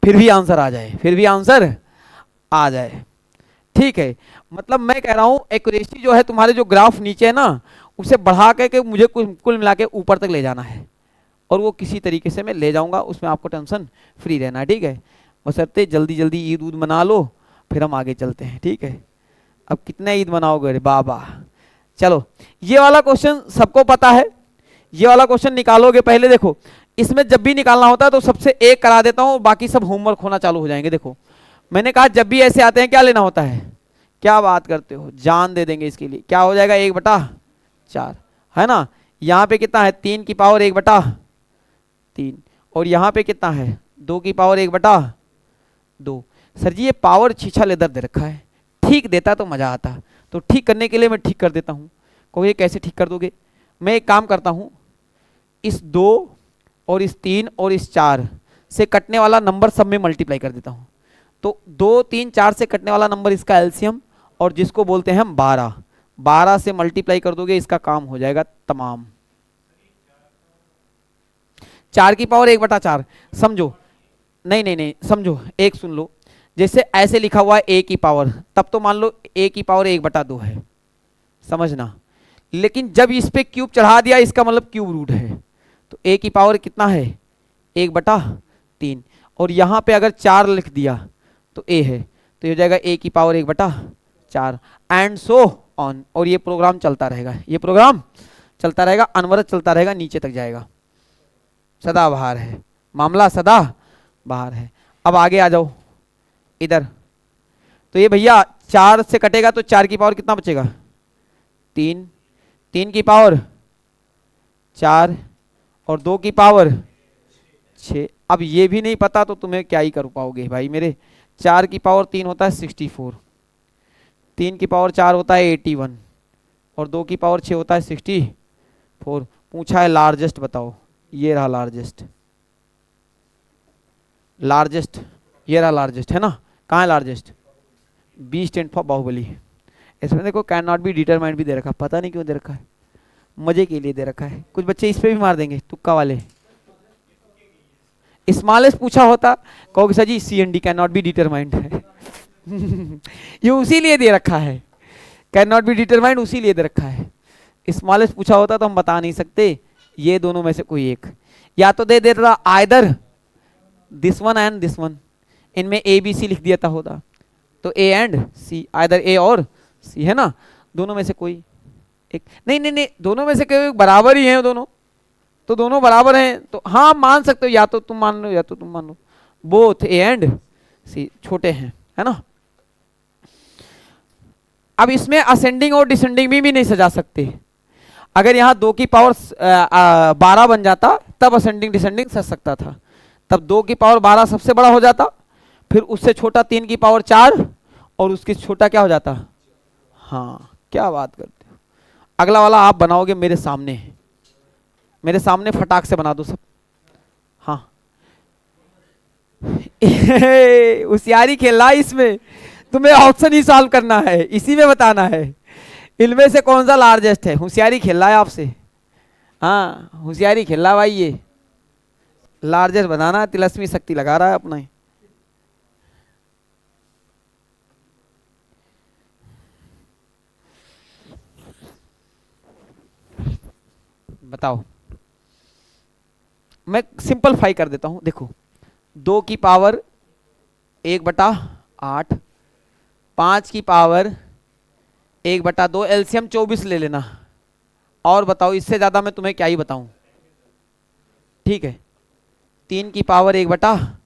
फिर भी आंसर आ जाए, फिर भी आंसर आ जाए। ठीक है, मतलब मैं कह रहा हूं एक्यूरेसी जो है, तुम्हारे जो ग्राफ नीचे है ना, उसे बढ़ा के मुझे कुल मिला के ऊपर तक ले जाना है, और वो किसी तरीके से मैं ले जाऊंगा, उसमें आपको टेंशन फ्री रहना है। ठीक है, बशर्ते जल्दी जल्दी ईद उद मना लो, फिर हम आगे चलते हैं। ठीक है, अब कितने ईद मनाओगे, अरे बाबा। चलो ये वाला क्वेश्चन सबको पता है, ये वाला क्वेश्चन निकालोगे, पहले देखो इसमें जब भी निकालना होता है तो सबसे एक करा देता हूं, बाकी सब होमवर्क होना चालू हो जाएंगे। देखो मैंने कहा जब भी ऐसे आते हैं क्या लेना होता है, क्या बात करते हो, जान दे देंगे इसके लिए, क्या हो जाएगा 1/4, है ना, यहाँ पे कितना है 3 की पावर 1/3, और यहाँ पे कितना है 2 की पावर 1/2। सर जी ये पावर छीछा लेदर दे रखा है, ठीक देता तो मजा आता, तो ठीक करने के लिए मैं ठीक कर देता हूँ। कहोगे कैसे ठीक कर दोगे, मैं एक काम करता हूँ, इस 2 और इस 3 और इस 4 से कटने वाला नंबर सब में मल्टीप्लाई कर देता हूँ, तो 2 3 4 से कटने वाला नंबर इसका एलसीएम, और जिसको बोलते हैं हम 12 से मल्टीप्लाई कर दोगे, इसका काम हो जाएगा तमाम। 4 की पावर 1/4, समझो, नहीं नहीं नहीं समझो, एक सुन लो, जैसे ऐसे लिखा हुआ है a की पावर, तब तो मान लो a की पावर 1/2 है, समझना, लेकिन जब इस पे क्यूब चढ़ा दिया, इसका मतलब क्यूब रूट है, तो a की पावर कितना है 1/3, और यहाँ पे अगर 4 लिख दिया तो a है, तो ये हो जाएगा a की पावर 1/4, एंड सो ऑन। और ये प्रोग्राम चलता रहेगा, ये प्रोग्राम चलता रहेगा, अनवरत चलता रहेगा, नीचे तक जाएगा, सदा बाहर है मामला, सदा बाहर है। अब आगे आ जाओ इधर। तो ये भैया 4 से कटेगा तो 4 की पावर कितना बचेगा? 3, 3 की पावर 4 और 2 की पावर 6। अब ये भी नहीं पता तो तुम्हें क्या ही कर पाओगे भाई मेरे। 4 की पावर 3 होता है 64, 3 की पावर 4 होता है 81 और 2 की पावर 6 होता है 64। पूछा है लार्जेस्ट बताओ, ये रहा लार्जेस्ट, लार्जेस्ट ये रहा लार्जेस्ट है ना। कहाँ है largest? B stand for Baahubali. इसमें देखो कैन नॉट बी डिटरमाइंड भी दे रखा है, पता नहीं क्यों दे रखा है, मजे के लिए दे रखा है। कुछ बच्चे इस पे भी मार देंगे तुक्का वाले। स्मॉलेस्ट पूछा होता कहोगे sir ji C and D can not be determined है। ये उसी लिए दे रखा है, कैन नॉट बी डिटरमाइंड उसी लिए दे रखा है। स्मॉलेस्ट पूछा होता तो हम बता नहीं सकते, ये दोनों में से कोई एक, या तो दे देता either this one and this one, इनमें ए बी सी लिख दिया था होता तो ए एंड सी, आइदर ए और सी है ना, दोनों में से कोई एक। नहीं नहीं नहीं, दोनों में से कोई बराबर ही है दोनों, तो दोनों बराबर हैं तो हाँ मान सकते हो, या तो तुम मान लो या तो तुम मान लो, बोथ ए एंड सी छोटे हैं है ना। अब इसमें असेंडिंग और डिसेंडिंग भी नहीं सजा सकते। अगर यहाँ 2 की पावर 12 बन जाता तब असेंडिंग डिसेंडिंग सज सकता था, तब 2 की पावर 12 सबसे बड़ा हो जाता, फिर उससे छोटा 3 की पावर 4 और उसके छोटा क्या हो जाता। हाँ क्या बात करते हो। अगला वाला आप बनाओगे मेरे सामने, मेरे सामने फटाक से बना दो सब। हाँ होशियारी खेलना है इसमें, तुम्हें ऑप्शन ही सॉल्व करना है, इसी में बताना है इनमें से कौन सा लार्जेस्ट है। होशियारी खेल रहा है आपसे, हाँ होशियारी खेल रहा भाई, ये लार्जेस्ट बनाना, तिलस्मी शक्ति लगा रहा है अपना ही। बताओ, मैं सिंपलीफाई कर देता हूं, देखो 2 की पावर 1/8, 5 की पावर 1/2, एलसीएम 24 ले लेना। और बताओ इससे ज्यादा मैं तुम्हें क्या ही बताऊं, ठीक है। 3 की पावर 1/,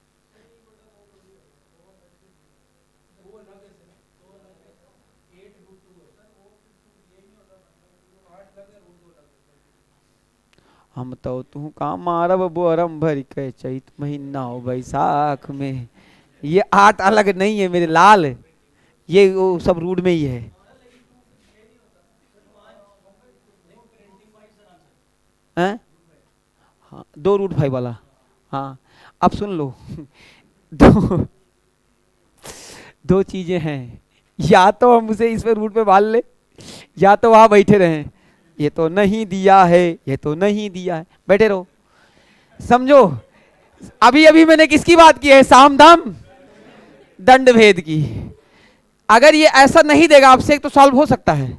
हम तो तू का मारब बोरम भर के चैत महीना हो बैसाख में। ये 8 अलग नहीं है मेरे लाल, ये वो सब रूट में ही है। हैं? हाँ 2√5 वाला। हाँ अब सुन लो दो दो चीजें हैं, या तो हम उसे इस पे रूट पे बाल ले, या तो वहां बैठे रहें। ये तो नहीं दिया है, ये तो नहीं दिया है, बैठे रहो। समझो अभी अभी मैंने किसकी बात की है, साम दाम दंड भेद की। अगर ये ऐसा नहीं देगा आपसे तो सॉल्व हो सकता है,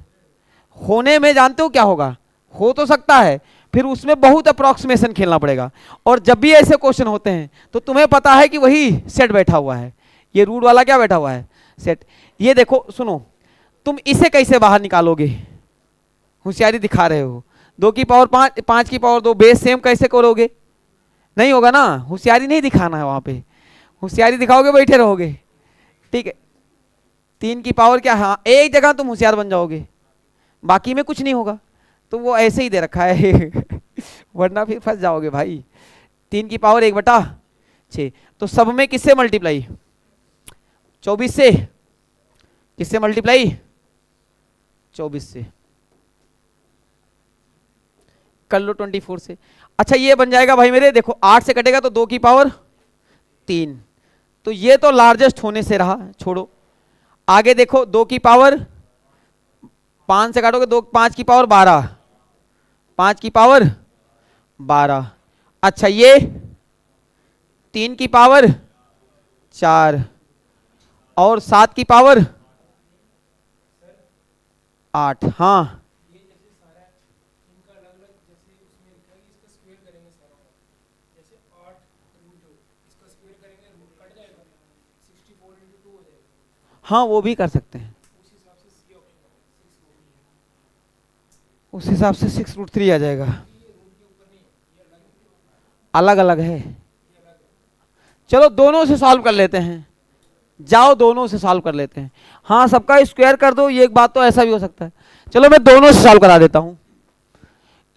होने में जानते हो क्या होगा, हो तो सकता है, फिर उसमें बहुत अप्रोक्सीमेशन खेलना पड़ेगा। और जब भी ऐसे क्वेश्चन होते हैं तो तुम्हें पता है कि वही सेट बैठा हुआ है, ये रूट वाला क्या बैठा हुआ है, सेट। ये देखो सुनो, तुम इसे कैसे बाहर निकालोगे, होशियारी दिखा रहे हो। 2 की पावर 5, 5 की पावर 2, बेस सेम कैसे करोगे, नहीं होगा ना, होशियारी नहीं दिखाना है वहां पे, होशियारी दिखाओगे बैठे रहोगे, ठीक है। 3 की पावर क्या, हाँ एक जगह तुम होशियार बन जाओगे, बाकी में कुछ नहीं होगा, तो वो ऐसे ही दे रखा है वरना फिर फंस जाओगे भाई। 3 की पावर 1/6, तो सब में किससे मल्टीप्लाई, 24 से, किससे मल्टीप्लाई, 24 से, कर लो 24 से। अच्छा ये बन जाएगा भाई मेरे, देखो 8 से कटेगा तो 2 की पावर 3, तो ये तो लार्जेस्ट होने से रहा, छोड़ो। आगे देखो 2 की पावर 5 से काटोगे 2, 5 की पावर 12, 5 की पावर 12। अच्छा ये 3 की पावर 4 और 7 की पावर 8। हाँ हाँ वो भी कर सकते हैं, उस हिसाब से 6√3 आ जाएगा, अलग अलग है चलो दोनों से सॉल्व कर लेते हैं, जाओ दोनों से सॉल्व कर लेते हैं। हाँ सबका स्क्वायर कर दो, ये एक बात तो ऐसा भी हो सकता है। चलो मैं दोनों से सॉल्व करा देता हूं,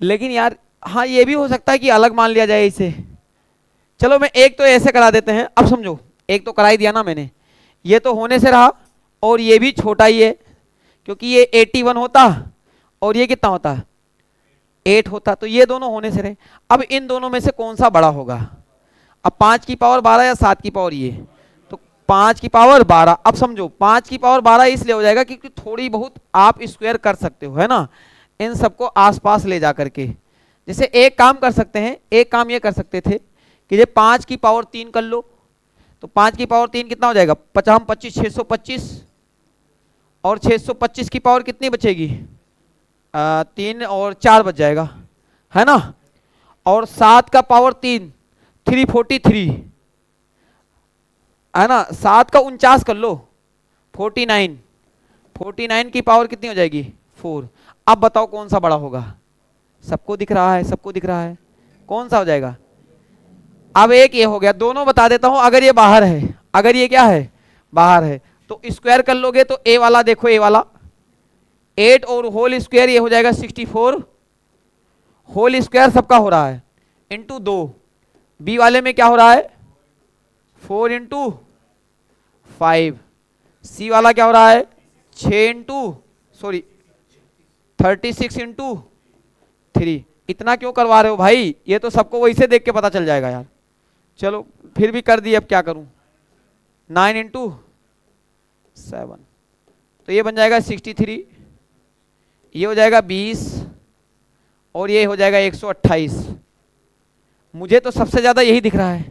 लेकिन यार हाँ ये भी हो सकता है कि अलग मान लिया जाए इसे। चलो मैं एक तो ऐसे करा देते हैं। अब समझो, एक तो करा ही दिया ना मैंने, ये तो होने से रहा, और ये भी छोटा ही है क्योंकि ये 81 होता और ये कितना होता, 8 होता, तो ये दोनों होने से रहे। अब इन दोनों में से कौन सा बड़ा होगा? अब 5 की पावर 12 या 7 की पावर ये, तो 5 की पावर 12। अब समझो 5 की पावर 12 इसलिए हो जाएगा क्योंकि थोड़ी बहुत आप स्क्वायर कर सकते हो, है ना, इन सबको आसपास ले जा करके। जैसे एक काम कर सकते हैं, एक काम ये कर सकते थे कि ये 5 की पावर 3 कर लो, तो 5 की पावर 3 कितना हो जाएगा, 50 25 625, और 625 की पावर कितनी बचेगी, 3 और 4 बच जाएगा, है ना। और 7 का पावर 3 343, है ना। 7 का 49 कर लो, 49, 49 की पावर कितनी हो जाएगी, 4। अब बताओ कौन सा बड़ा होगा? सबको दिख रहा है, सबको दिख रहा है, कौन सा हो जाएगा? अब एक ये हो गया, दोनों बता देता हूं। अगर ये बाहर है, अगर ये क्या है, बाहर है, तो स्क्वायर कर लोगे तो ए वाला देखो, ए वाला 8 और होल स्क्वायर ये हो जाएगा 64, होल स्क्वायर सबका हो रहा है इंटू 2। बी वाले में क्या हो रहा है, 4 इंटू 5। सी वाला क्या हो रहा है, 6 इंटू 36 इंटू 3। इतना क्यों करवा रहे हो भाई, ये तो सबको वही से देख के पता चल जाएगा यार। चलो फिर भी कर दी, अब क्या करूं, 9 इंटू 7, तो ये बन जाएगा 63, ये हो जाएगा 20, और ये हो जाएगा 128। मुझे तो सबसे ज्यादा यही दिख रहा है,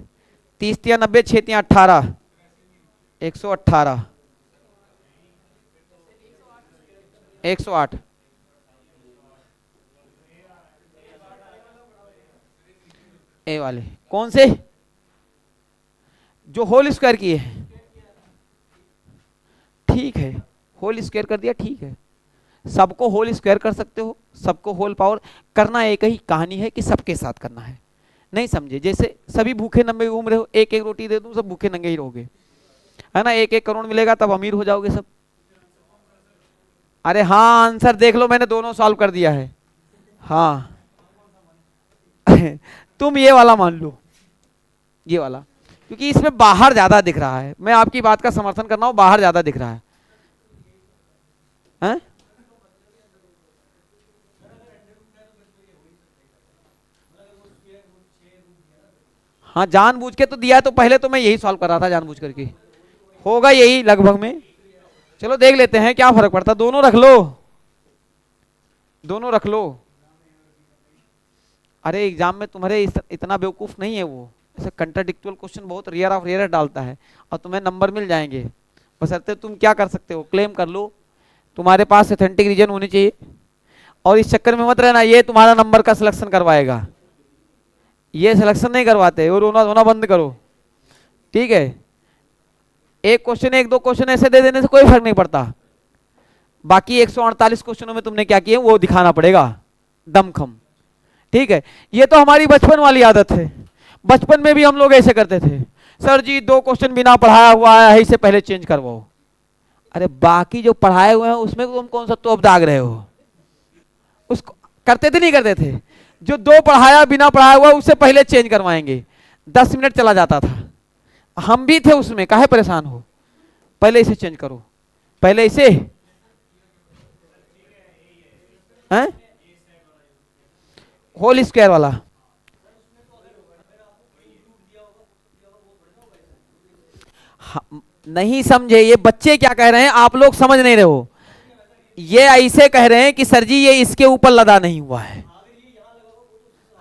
30 या 90 6 या 18, 118, 108। ए वाले कौन से, जो होल स्क्वायर किए हैं, ठीक है, होल स्क्वायर कर दिया, ठीक है। सबको होल स्क्वायर कर सकते हो, सबको होल पावर करना, एक ही कहानी है कि सबके साथ करना है। नहीं समझे, जैसे सभी भूखे नंगे घूम रहे हो, एक एक रोटी दे दूं सब भूखे नंगे ही रहोगे, है ना। 1 1 करोड़ मिलेगा तब अमीर हो जाओगे सब। अरे हाँ आंसर देख लो, मैंने दोनों सॉल्व कर दिया है। हाँ तुम ये वाला मान लो, ये वाला, क्योंकि इसमें बाहर ज्यादा दिख रहा है। मैं आपकी बात का समर्थन कर रहा हूं, बाहर ज्यादा दिख रहा है, हैं? हाँ जानबूझ के तो दिया, तो पहले तो मैं यही सॉल्व कर रहा था जानबूझ करके, होगा यही लगभग में। चलो देख लेते हैं क्या फर्क पड़ता, दोनों रख लो, दोनों रख लो। अरे एग्जाम में तुम्हारे इतना बेवकूफ नहीं है वो, ऐसे कंट्राडिक्चुअल क्वेश्चन बहुत रेयर ऑफ रेयर डालता है, और तुम्हें नंबर मिल जाएंगे, बशर्ते तुम क्या कर सकते हो, क्लेम कर लो, तुम्हारे पास ऑथेंटिक रीजन होनी चाहिए। और इस चक्कर में मत रहना ये तुम्हारा नंबर का सिलेक्शन करवाएगा, ये सिलेक्शन नहीं करवाते, और रोना धोना बंद करो, ठीक है। एक क्वेश्चन, एक दो क्वेश्चन ऐसे दे देने से कोई फर्क नहीं पड़ता, बाकी 148 क्वेश्चनों में तुमने क्या किया वो दिखाना पड़ेगा, दमखम, ठीक है। ये तो हमारी बचपन वाली आदत है, बचपन में भी हम लोग ऐसे करते थे, सर जी 2 क्वेश्चन बिना पढ़ाया हुआ है से पहले चेंज करवाओ। अरे बाकी जो पढ़ाए हुए हैं उसमें तुम कौन सा तोप दाग रहे हो, उसको करते थे नहीं करते थे, जो 2 पढ़ाया बिना पढ़ाया हुआ उससे पहले चेंज करवाएंगे, 10 मिनट चला जाता था, हम भी थे उसमें, काहे परेशान हो, पहले इसे चेंज करो, पहले इसे, हैं होल स्क्वायर वाला। नहीं समझे, ये बच्चे क्या कह रहे हैं, आप लोग समझ नहीं रहे हो, ये ऐसे कह रहे हैं कि सर जी ये इसके ऊपर लदा नहीं हुआ है,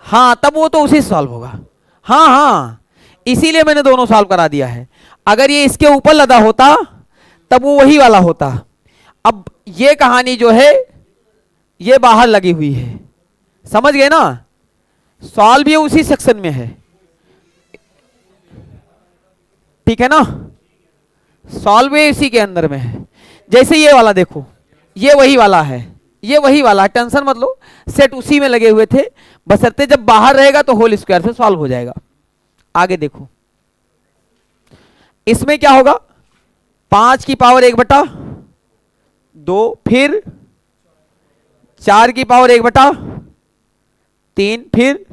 हाँ तब वो तो उसी सॉल्व होगा, हाँ हाँ इसीलिए मैंने दोनों सॉल्व करा दिया है। अगर ये इसके ऊपर लदा होता तब वो वही वाला होता। अब ये कहानी जो है ये बाहर लगी हुई है, समझ गए ना, सॉल्व भी उसी सेक्शन में है, ठीक है ना, सॉल्व भी इसी के अंदर में है। जैसे ये वाला देखो, ये वही वाला है, ये वही वाला है, टेंशन मत लो, सेट उसी में लगे हुए थे, बशर्ते जब बाहर रहेगा तो होल स्क्वायर से सॉल्व हो जाएगा। आगे देखो, इसमें क्या होगा, 5 की पावर 1/2, फिर 4 की पावर 1/3, फिर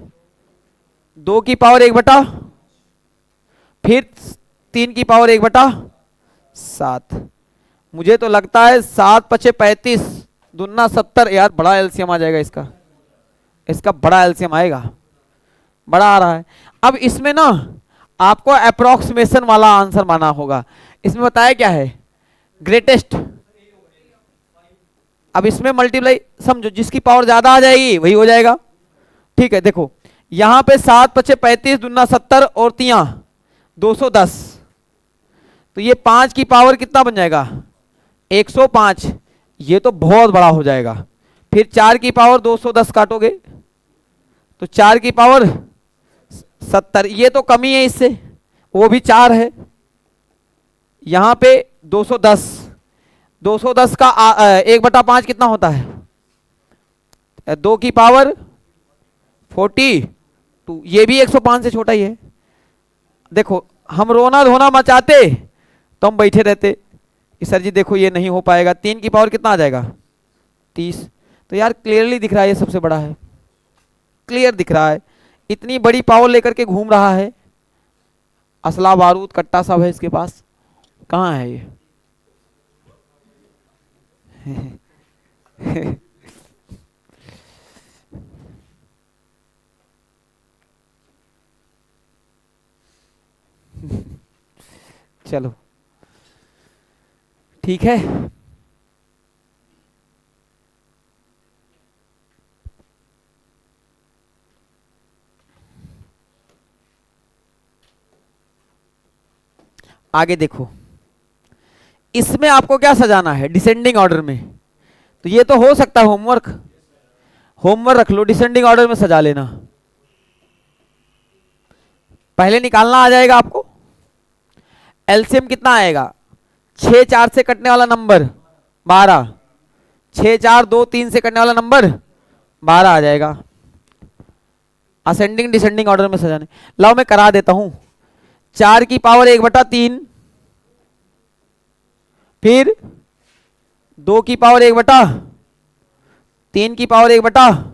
2 की पावर 1/, फिर 3 की पावर 1/7। मुझे तो लगता है 7 पचे 35 दूना 70। यार बड़ा एलसीएम आ जाएगा इसका, इसका बड़ा एलसीएम आएगा, बड़ा आ रहा है। अब इसमें ना आपको अप्रोक्सीमेशन वाला आंसर माना होगा। इसमें बताया क्या है, ग्रेटेस्ट। अब इसमें मल्टीप्लाई समझो, जिसकी पावर ज्यादा आ जाएगी वही हो जाएगा। ठीक है, देखो यहां पे 7 पचे 35 दूना 70 और 3 210, तो ये 5 की पावर कितना बन जाएगा, 105। ये तो बहुत बड़ा हो जाएगा। फिर 4 की पावर 210 काटोगे तो 4 की पावर 70, ये तो कमी है इससे, वो भी 4 है। यहां पे 210, 210 का 1/5 कितना होता है, 2 की पावर 42, ये भी 105 से छोटा ही है। देखो हम रोना धोना मचाते तो हम बैठे रहते कि सर जी देखो ये नहीं हो पाएगा। 3 की पावर कितना आ जाएगा, 30। तो यार क्लियरली दिख रहा है ये सबसे बड़ा है, क्लियर दिख रहा है। इतनी बड़ी पावर लेकर के घूम रहा है, असला बारूद कट्टा सब है इसके पास, कहाँ है ये चलो ठीक है। आगे देखो, इसमें आपको क्या सजाना है, डिसेंडिंग ऑर्डर में। तो ये तो हो सकता है होमवर्क, होमवर्क रख लो, डिसेंडिंग ऑर्डर में सजा लेना। पहले निकालना आ जाएगा आपको, एलसीएम कितना आएगा, 6 4 से कटने वाला नंबर 12, 6 4 2 3 से कटने वाला नंबर 12 आ जाएगा। असेंडिंग डिसेंडिंग ऑर्डर में सजाने, लाओ मैं करा देता हूं। 4 की पावर 1/3, फिर 2 की पावर 1/3 की पावर 1/,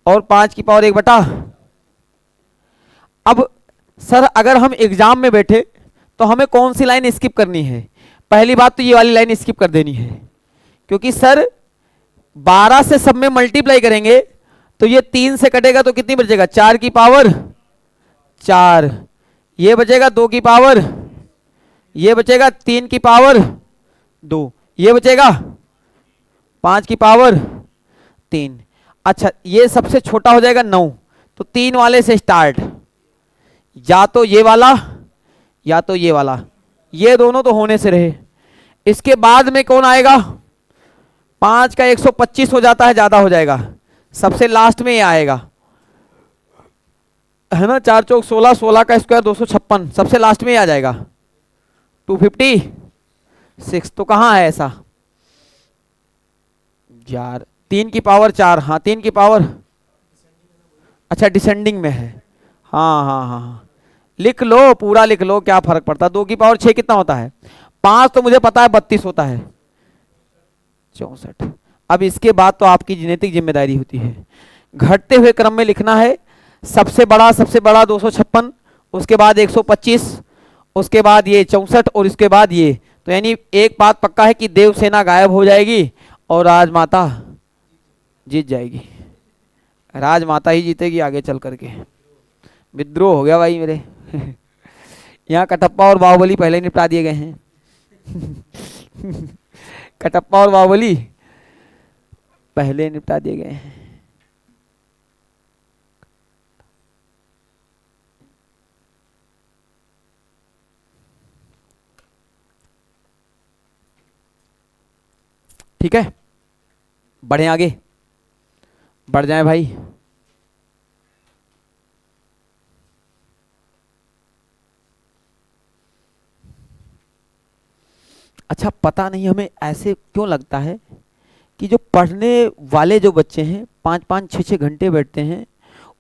और 5 की पावर 1/। अब सर अगर हम एग्जाम में बैठे तो हमें कौन सी लाइन स्किप करनी है, पहली बात तो ये वाली लाइन स्किप कर देनी है, क्योंकि सर 12 से सब में मल्टीप्लाई करेंगे तो ये 3 से कटेगा तो कितनी बचेगा, 4 की पावर 4, ये बचेगा 2 की पावर, ये बचेगा 3 की पावर 2, ये बचेगा 5 की पावर 3। अच्छा ये सबसे छोटा हो जाएगा 9, तो 3 वाले से स्टार्ट, या तो ये वाला या तो ये वाला, ये दोनों तो होने से रहे। इसके बाद में कौन आएगा, 5 का 125 हो जाता है, ज्यादा हो जाएगा, सबसे लास्ट में ये आएगा, है ना, 4 चौक 16, 16 का स्क्वायर 256, सबसे लास्ट में ही आ जाएगा 256। तो कहाँ है ऐसा यार, 3 की पावर 4, हाँ 3 की पावर, अच्छा डिसेंडिंग में है, हाँ हाँ हाँ हाँ, लिख लो पूरा लिख लो, क्या फर्क पड़ता है। 2 की पावर 6 कितना होता है, 5 तो मुझे पता है 32 होता है, 64। अब इसके बाद तो आपकी जेनेटिक जिम्मेदारी होती है, घटते हुए क्रम में लिखना है। सबसे बड़ा 256, उसके बाद 125, उसके बाद ये 64, और इसके बाद ये। तो यानी एक बात पक्का है कि देवसेना गायब हो जाएगी और राजमाता जीत जाएगी, राजमाता ही जीतेगी आगे चल करके। विद्रोह हो गया भाई मेरे यहाँ कटप्पा और बाहुबली पहले निपटा दिए गए हैं कटप्पा और बाहुबली पहले निपटा दिए गए हैं। ठीक है, बढ़े आगे, बढ़ जाए भाई। अच्छा पता नहीं हमें ऐसे क्यों लगता है कि जो पढ़ने वाले जो बच्चे हैं 5-5 6-6 घंटे बैठते हैं,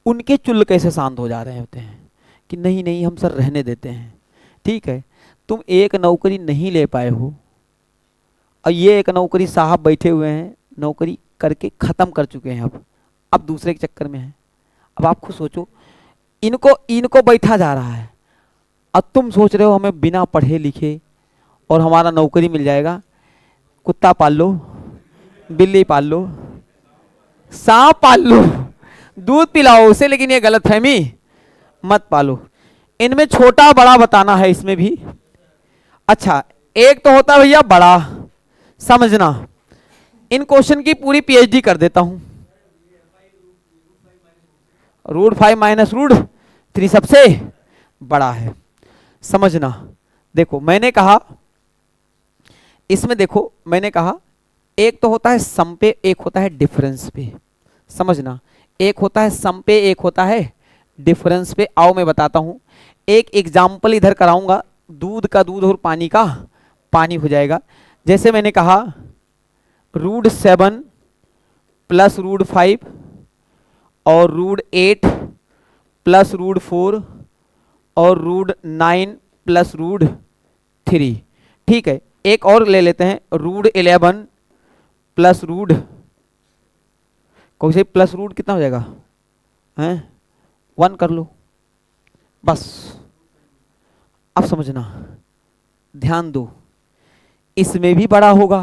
उनके चुल्ल कैसे शांत हो जा रहे होते हैं कि नहीं नहीं हम सर रहने देते हैं। ठीक है, तुम एक नौकरी नहीं ले पाए हो और ये एक नौकरी साहब बैठे हुए हैं, नौकरी करके खत्म कर चुके हैं, अब दूसरे के चक्कर में है। अब आप खुद सोचो, इनको इनको बैठा जा रहा है, अब तुम सोच रहे हो हमें बिना पढ़े लिखे और हमारा नौकरी मिल जाएगा। कुत्ता पाल लो, बिल्ली पाल लो, सांप पाल लो, दूध पिलाओ उसे, लेकिन ये गलतफहमी मत पालो। इनमें छोटा बड़ा बताना है इसमें भी। अच्छा, एक तो होता है भैया बड़ा, समझना। इन क्वेश्चन की पूरी पीएचडी कर देता हूं। √5 माइनस √3 सबसे बड़ा है, समझना। देखो मैंने कहा, इसमें देखो मैंने कहा एक तो होता है सम पे, एक होता है डिफरेंस पे, समझना। एक होता है सम पे, एक होता है डिफरेंस पे। आओ मैं बताता हूं, एक एग्जाम्पल इधर कराऊंगा, दूध का दूध और पानी का पानी हो जाएगा। जैसे मैंने कहा √7 प्लस √5 और √8 प्लस √4 और √9 प्लस √3। ठीक है, एक और ले लेते हैं, √11 प्लस कोई से प्लस रूट कितना हो जाएगा, हैं 1 कर लो बस। अब समझना, ध्यान दो, इसमें भी बड़ा होगा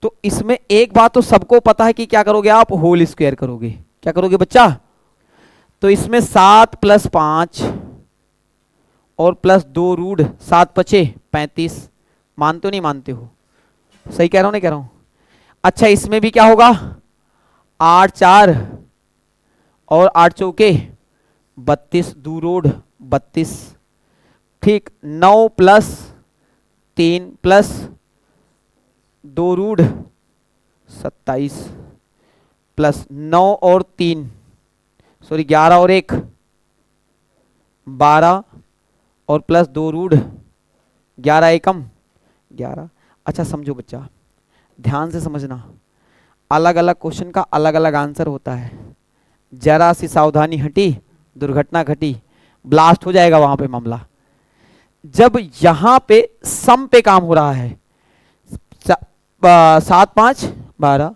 तो इसमें एक बात तो सबको पता है कि क्या करोगे आप, होल स्क्वायर करोगे। क्या करोगे बच्चा, तो इसमें 7 प्लस 5 और प्लस 2 रूट 7 पचे 35। मानते हो नहीं मानते हो, सही कह रहा हूं नहीं कह रहा हूं। अच्छा, इसमें भी क्या होगा, 8 4 और 8 चौके 32, 2 रोड 32। ठीक, 9 प्लस 3 प्लस 2 रूट 27 प्लस 9 और 3 सॉरी 11 और 1 12 और प्लस 2 रूट 11 एकम 11। अच्छा समझो बच्चा, ध्यान से समझना, अलग अलग क्वेश्चन का अलग अलग आंसर होता है। जरा सी सावधानी हटी, दुर्घटना घटी, ब्लास्ट हो जाएगा वहां पे मामला। जब यहां पे सम पे काम हो रहा है, 7 5 12,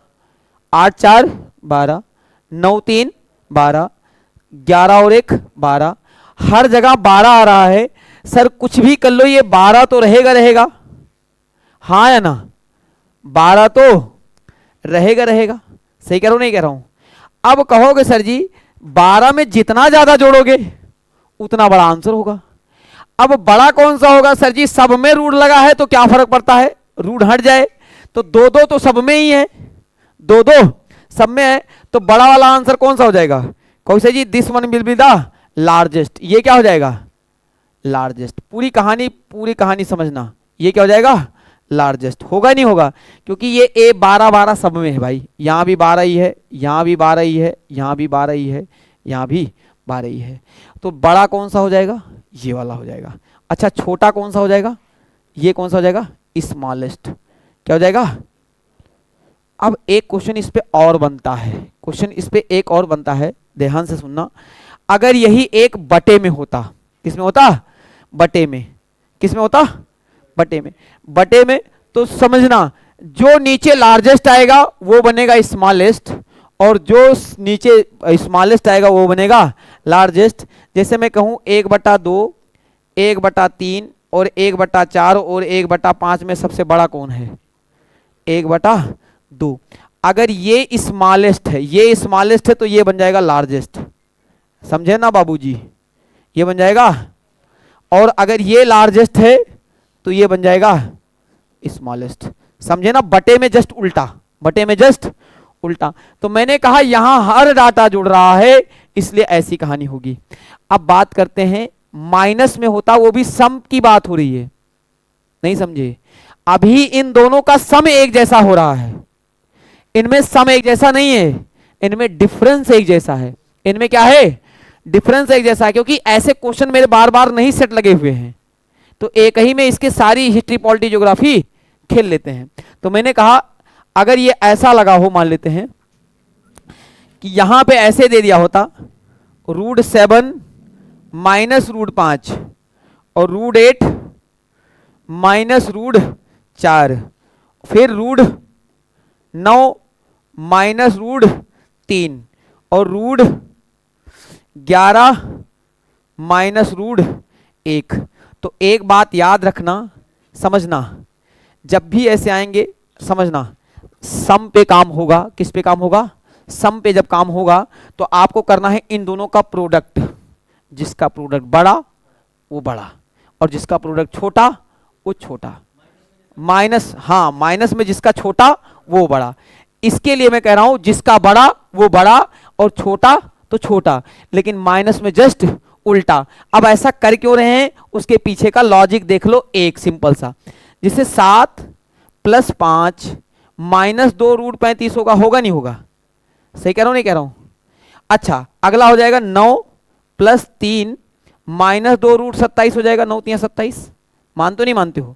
8 4 12, 9 3 12, 11 और 1 12, हर जगह 12 आ रहा है। सर कुछ भी कर लो, ये 12 तो रहेगा रहेगा, हाँ या ना, 12 तो रहेगा रहेगा। सही कह रहा हूं नहीं कह रहा हूं। अब कहोगे सर जी 12 में जितना ज्यादा जोड़ोगे उतना बड़ा आंसर होगा। अब बड़ा कौन सा होगा सर जी, सब में रूट लगा है तो क्या फर्क पड़ता है, रूट हट जाए तो 2 2 तो सब में ही है, 2 2 सब में है, तो बड़ा वाला आंसर कौन सा हो जाएगा। कौन सा जी, this one will be the largest. ये क्या हो जाएगा, लार्जेस्ट। पूरी कहानी समझना, ये क्या हो जाएगा, लार्जेस्ट। होगा नहीं होगा, क्योंकि ये A 12 12 सब में है भाई, यहां भी 12 ही है, यहां भी 12 ही है, यहां भी 12 ही है, यहां भी 12 ही है। तो बड़ा कौन सा हो जाएगा, ये वाला हो जाएगा। अच्छा, छोटा कौन सा हो जाएगा, ये कौन सा हो जाएगा, स्मॉलेस्ट। क्या हो जाएगा। अब एक क्वेश्चन इस पे और बनता है, क्वेश्चन इस पे एक और बनता है, ध्यान से सुनना। अगर यही एक बटे में होता, किसमें होता, बटे में, किसमें होता, बटे में, बटे में, तो समझना जो नीचे लार्जेस्ट आएगा वो बनेगा स्मॉलेस्ट और जो नीचे स्मॉलेस्ट आएगा वो बनेगा लार्जेस्ट। जैसे मैं कहूं 1/2, 1/3 और 1/4 और 1/5 में सबसे बड़ा कौन है, 1/2। अगर ये स्मॉलेस्ट है, ये स्मॉलेस्ट है तो ये बन जाएगा लार्जेस्ट, समझे ना बाबूजी, ये बन जाएगा। और अगर ये लार्जेस्ट है तो ये बन जाएगा स्मॉलेस्ट, समझे ना। बटे में जस्ट उल्टा, बटे में जस्ट उल्टा। तो मैंने कहा यहां हर डाटा जुड़ रहा है, इसलिए ऐसी कहानी होगी। अब बात करते हैं माइनस में होता, वो भी सम की बात हो रही है, नहीं समझे। अभी इन दोनों का सम एक जैसा हो रहा है, इनमें सम एक जैसा नहीं है, इनमें डिफरेंस एक जैसा है। इनमें क्या है, डिफरेंस एक जैसा है, क्योंकि ऐसे क्वेश्चन मेरे बार बार नहीं सेट लगे हुए हैं, तो एक ही में इसके सारी हिस्ट्री पॉलिटी ज्योग्राफी खेल लेते हैं। तो मैंने कहा अगर ये ऐसा लगा हो, मान लेते हैं कि यहां पे ऐसे दे दिया होता √7 माइनस √5 और √8 माइनस √4, फिर √9 माइनस √3 और √11 माइनस √1। तो एक बात याद रखना, समझना, जब भी ऐसे आएंगे समझना, सम पे काम होगा। किस पे काम होगा? सम पे जब काम होगा तो आपको करना है इन दोनों का प्रोडक्ट। जिसका प्रोडक्ट बड़ा वो बड़ा और जिसका प्रोडक्ट छोटा वो छोटा। माइनस, हाँ माइनस में जिसका छोटा वो बड़ा। इसके लिए मैं कह रहा हूं जिसका बड़ा वो बड़ा और छोटा तो छोटा, लेकिन माइनस में जस्ट उल्टा। अब ऐसा कर क्यों रहे हैं उसके पीछे का लॉजिक देख लो, एक सिंपल सा। जिसे 7 + 5 माइनस 2 √35 होगा नहीं होगा? सही कह रहा हूं नहीं कह रहा हूं? अच्छा, अगला हो जाएगा 9 + 3 माइनस 2 √27 हो जाएगा। 9 3 27, मान तो नहीं मानते हो?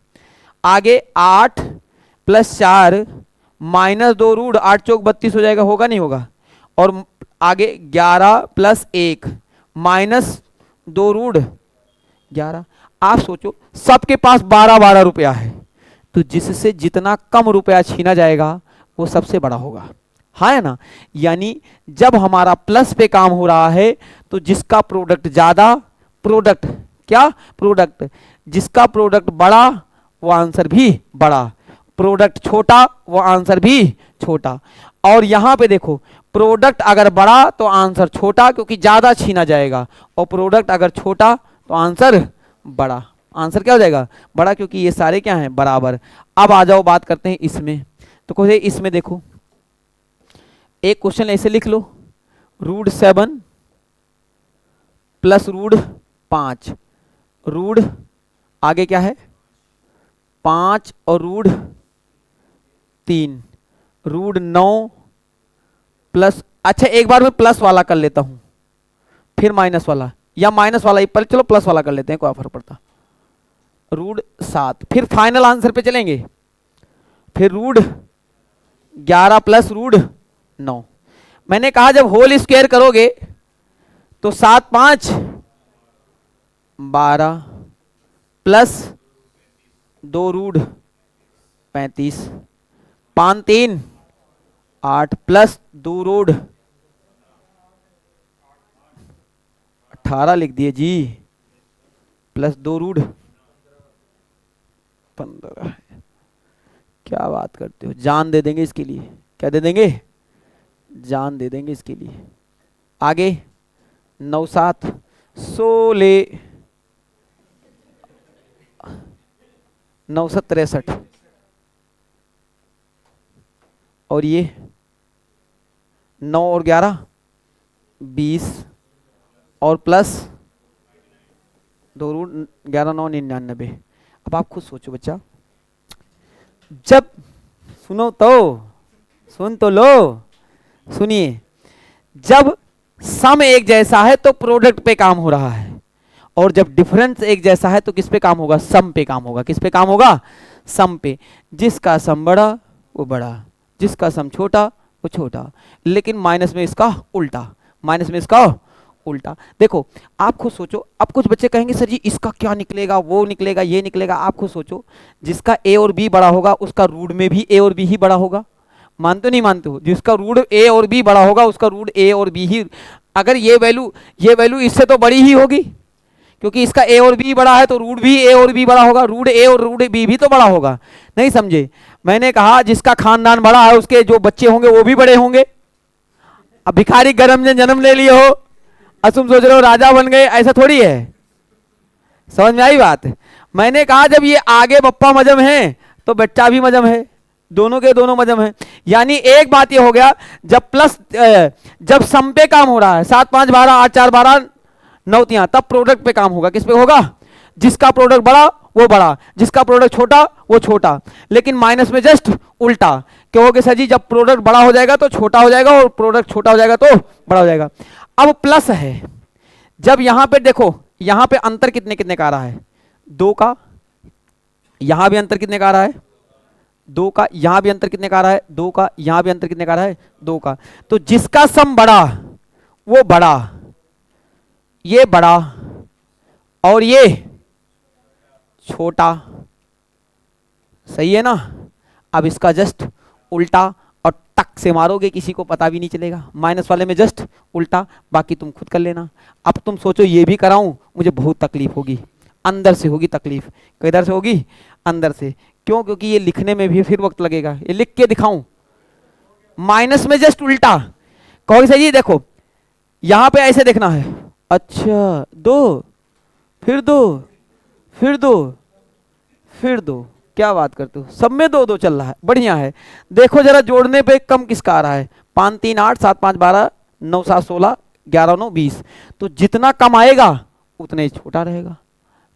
आगे 8 + 4 माइनस 2 √8 चौक 32 हो जाएगा। होगा नहीं होगा? और आगे 11 + 1 माइनस 2 √11। आप सोचो सबके पास 12 रुपया है, तो जिससे जितना कम रुपया छीना जाएगा वो सबसे बड़ा होगा। हाँ है ना? यानी जब हमारा प्लस पे काम हो रहा है तो जिसका प्रोडक्ट ज्यादा, प्रोडक्ट क्या? प्रोडक्ट, जिसका प्रोडक्ट बड़ा वो आंसर भी बड़ा, प्रोडक्ट छोटा वो आंसर भी छोटा। और यहां पे देखो, प्रोडक्ट अगर बड़ा तो आंसर छोटा क्योंकि ज्यादा छीना जाएगा, और प्रोडक्ट अगर छोटा तो आंसर बड़ा। आंसर क्या हो जाएगा? बड़ा, क्योंकि ये सारे क्या हैं? बराबर। अब आ जाओ बात करते हैं इसमें। तो कोई इसमें देखो, एक क्वेश्चन ऐसे लिख लो, √7 + √5, रूट आगे क्या है? 5 और √3, √9 प्लस, अच्छा एक बार मैं प्लस वाला कर लेता हूं फिर माइनस वाला, या माइनस वाला ही पहले, चलो प्लस वाला कर लेते हैं, कोई फर्क पड़ता। √7, फिर फाइनल आंसर पे चलेंगे, फिर √11 प्लस √9। मैंने कहा जब होल स्क्वायर करोगे तो 7 5 12 प्लस 2 √35, 5 3 8 प्लस 2 √18 लिख दिए जी, प्लस 2 √15। क्या बात करते हो, जान दे देंगे इसके लिए। क्या दे देंगे? जान दे देंगे इसके लिए। आगे 9 7 16 9 7 63, और ये 9 और 11 20, और प्लस 2 √11 9 99। अब आप खुद सोचो बच्चा, जब सुनो तो, सुन तो लो, सुनिए, जब सम एक जैसा है तो प्रोडक्ट पे काम हो रहा है, और जब डिफरेंस एक जैसा है तो किस पे काम होगा? सम पे काम होगा। किस पे काम होगा? सम पे। जिसका सम बड़ा वो बड़ा, जिसका सम छोटा वो छोटा, लेकिन माइनस में इसका उल्टा, माइनस में इसका उल्टा। देखो आप खुद सोचो, अब कुछ बच्चे कहेंगे सर जी इसका क्या निकलेगा, वो निकलेगा, ये निकलेगा। आप खुद सोचो, जिसका ए और बी बड़ा होगा उसका रूट में भी ए और बी ही बड़ा होगा। मानते हो नहीं मानते हो? जिसका रूट ए और बी बड़ा होगा उसका रूट ए और बी ही, अगर ये वैल्यू इससे तो बड़ी ही होगी, क्योंकि इसका ए और बी बड़ा है तो रूट भी ए और बी बड़ा होगा, रूट ए और रूट बी भी तो बड़ा होगा। नहीं समझे? मैंने कहा जिसका खानदान बड़ा है उसके जो बच्चे होंगे वो भी बड़े होंगे। अब भिखारी गरम ने जन्म ले लिए हो और तुम सोच रहे हो राजा बन गए, ऐसा थोड़ी है। समझ में आई बात? मैंने कहा जब ये आगे बप्पा मजम है तो बच्चा भी मजम है, दोनों के दोनों मजम है। यानी एक बात ये हो गया, जब सम पे काम हो रहा है, 7 5 12 8 4 12 9 3, तब प्रोडक्ट पे काम होगा। किस पे होगा? जिसका प्रोडक्ट बड़ा वो बड़ा, जिसका प्रोडक्ट छोटा वो छोटा, लेकिन माइनस में जस्ट उल्टा। कहोगे सर जी जब प्रोडक्ट बड़ा हो जाएगा तो छोटा हो जाएगा और प्रोडक्ट छोटा हो जाएगा तो बड़ा हो जाएगा। अब प्लस है, जब यहां पे देखो, यहां पे अंतर कितने कितने का आ रहा है? 2 का। यहां भी अंतर कितने का आ रहा है? 2 का। यहां भी अंतर कितने का आ रहा है? 2 का। यहां भी अंतर कितने का आ रहा है? 2 का। तो जिसका सम बड़ा वो बड़ा, ये बड़ा और ये छोटा, सही है ना। अब इसका जस्ट उल्टा और टक से मारोगे, किसी को पता भी नहीं चलेगा। माइनस वाले में जस्ट उल्टा, बाकी तुम खुद कर लेना। अब तुम सोचो ये भी कराऊं, मुझे बहुत तकलीफ होगी, अंदर से होगी तकलीफ। किधर से होगी? अंदर से। क्यों? क्योंकि ये लिखने में भी फिर वक्त लगेगा। ये लिख के दिखाऊं, माइनस में जस्ट उल्टा। कहोगे सर जी देखो यहां पे ऐसे देखना है, अच्छा दो, फिर दो, फिर दो, फिर दो, क्या बात करते हो, सब में दो दो चल रहा है, बढ़िया है। देखो जरा जोड़ने पे कम किसका आ रहा है, 5 3 8 7 5 12 9 7 16 11 9 20। तो जितना कम आएगा उतने छोटा रहेगा,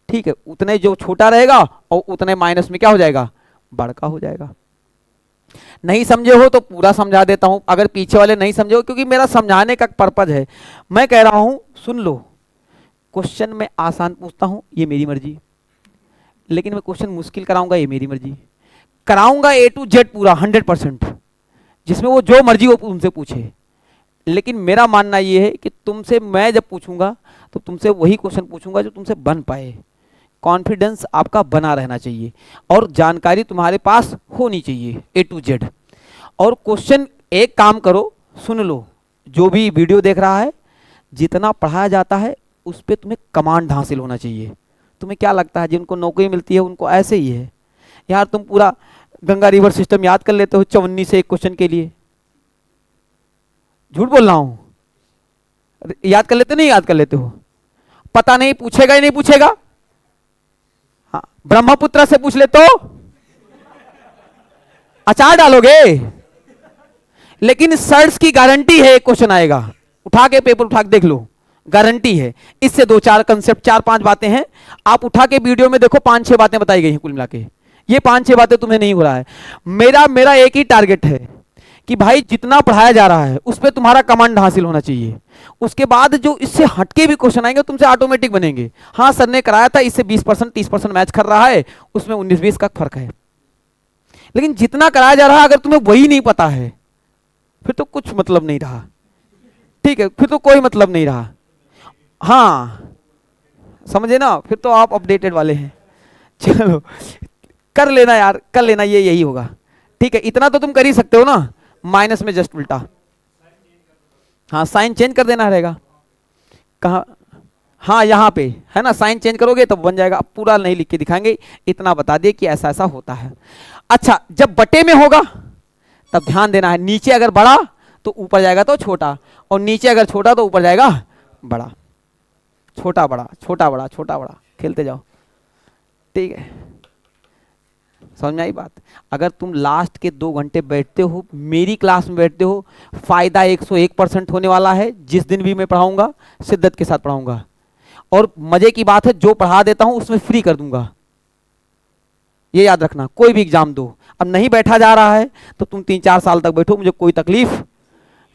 ठीक है। उतने जो छोटा रहेगा और उतने माइनस में क्या हो जाएगा, बड़का हो जाएगा। नहीं समझे हो तो पूरा समझा देता हूं, अगर पीछे वाले नहीं समझे हो, क्योंकि मेरा समझाने का पर्पज है। मैं कह रहा हूं सुन लो, क्वेश्चन में आसान पूछता हूं ये मेरी मर्जी, लेकिन मैं क्वेश्चन मुश्किल कराऊंगा ये मेरी मर्जी। कराऊंगा A to Z पूरा 100%, जिसमें वो जो मर्जी वो उनसे पूछे। लेकिन मेरा मानना ये है कि तुमसे मैं जब पूछूंगा तो तुमसे वही क्वेश्चन पूछूंगा जो तुमसे बन पाए। कॉन्फिडेंस आपका बना रहना चाहिए और जानकारी तुम्हारे पास होनी चाहिए A to Z। और क्वेश्चन एक काम करो, सुन लो, जो भी वीडियो देख रहा है, जितना पढ़ाया जाता है उस पर तुम्हें कमांड हासिल होना चाहिए। तुम्हें क्या लगता है जिनको नौकरी मिलती है उनको ऐसे ही है? यार तुम पूरा गंगा रिवर सिस्टम याद कर लेते हो 54 से एक क्वेश्चन के लिए, झूठ बोल रहा हूं? याद कर लेते, नहीं याद कर लेते हो? पता नहीं पूछेगा ही नहीं पूछेगा? हाँ, ब्रह्मपुत्र से पूछ ले तो अचार डालोगे। लेकिन सर्च की गारंटी है, एक क्वेश्चन आएगा, उठा के पेपर उठा के देख लो, गारंटी है। इससे 2-4 कंसेप्ट 4-5 बातें हैं, आप उठा के वीडियो में देखो 5-6 बातें बताई गई हैं कुल मिला के। ये 5-6 बातें तुम्हें नहीं हो रहा है। मेरा एक ही टारगेट है कि भाई जितना पढ़ाया जा रहा है उस पर तुम्हारा कमांड हासिल होना चाहिए। उसके बाद जो इससे हटके भी क्वेश्चन आएंगे तुमसे ऑटोमेटिक बनेंगे। हाँ सर ने कराया था, इससे 20% 30% मैच कर रहा है, उसमें 19-20 का फर्क है। लेकिन जितना कराया जा रहा है अगर तुम्हें वही नहीं पता है फिर तो कुछ मतलब नहीं रहा, ठीक है, फिर तो कोई मतलब नहीं रहा। हाँ समझे ना, फिर तो आप अपडेटेड वाले हैं। चलो कर लेना यार, कर लेना, ये यही होगा, ठीक है। इतना तो तुम कर ही सकते हो ना, माइनस में जस्ट उल्टा। हाँ साइन चेंज कर देना रहेगा। कहाँ? हाँ यहाँ पे है ना, साइन चेंज करोगे तो बन जाएगा। अब पूरा नहीं लिख के दिखाएंगे, इतना बता दिए कि ऐसा ऐसा होता है। अच्छा जब बटे में होगा तब ध्यान देना है, नीचे अगर बड़ा तो ऊपर जाएगा तो छोटा, और नीचे अगर छोटा तो ऊपर जाएगा बड़ा। छोटा बड़ा छोटा बड़ा छोटा बड़ा खेलते जाओ, ठीक है। समझ में आई बात? अगर तुम लास्ट के 2 घंटे बैठते हो, मेरी क्लास में बैठते हो, फायदा 101% होने वाला है। जिस दिन भी मैं पढ़ाऊंगा शिद्दत के साथ पढ़ाऊंगा, और मजे की बात है जो पढ़ा देता हूं उसमें फ्री कर दूंगा। ये याद रखना, कोई भी एग्जाम दो, अब नहीं बैठा जा रहा है तो तुम 3-4 साल तक बैठो, मुझे कोई तकलीफ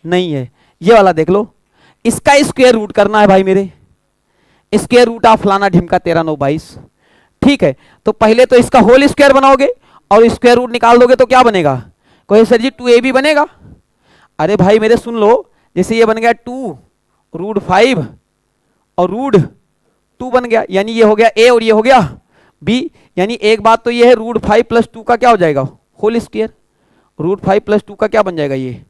नहीं है। ये वाला देख लो, इसका स्क्वायर रूट करना है भाई मेरे, स्क्वायर रूट ऑफ फलाना ढिमका 13 9 22, ठीक है। तो पहले तो इसका होल स्क्वायर बनाओगे और स्क्वायर रूट निकाल दोगे तो क्या बनेगा? कोई सर जी 2ab बनेगा। अरे भाई मेरे सुन लो, जैसे ये बन गया 2√5 और √2 बन गया, यानी ये हो गया a और ये हो गया b। यानी एक बात तो ये है, √5 + 2 का क्या हो जाएगा? Whole square. √5 + 2 का क्या बन जाएगा? ये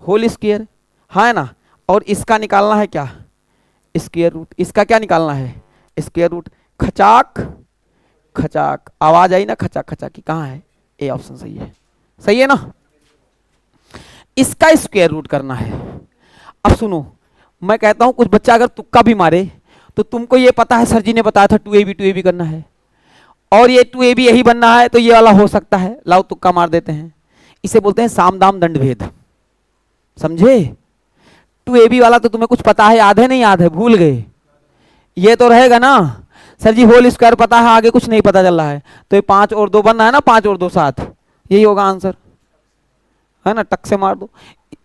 होल स्क्वायर, हाँ है ना। और इसका निकालना है क्या? Square root. इसका क्या निकालना है? Square root. खचाक खचाक, आवाज आई ना खचाक खचाक की? कहाँ है? ए ऑप्शन सही है, सही है ना। इसका स्क्वायर रूट करना है। अब सुनो, मैं कहता हूं कुछ बच्चा अगर तुक्का भी मारे तो तुमको ये पता है सर जी ने बताया था 2ab करना है, और ये 2ab यही बनना है, तो ये वाला हो सकता है, लाओ तुक्का मार देते हैं। इसे बोलते हैं साम दाम दंड भेद, समझे? 2ab वाला तो तुम्हें कुछ पता है, याद है नहीं याद है, भूल गए? ये तो रहेगा ना सर जी, होल स्क्वायर पता है, आगे कुछ नहीं पता चल रहा है, तो ये 5 और 2 बनना है ना, 5 और 2 7, यही होगा आंसर, है ना। टक से मार दो।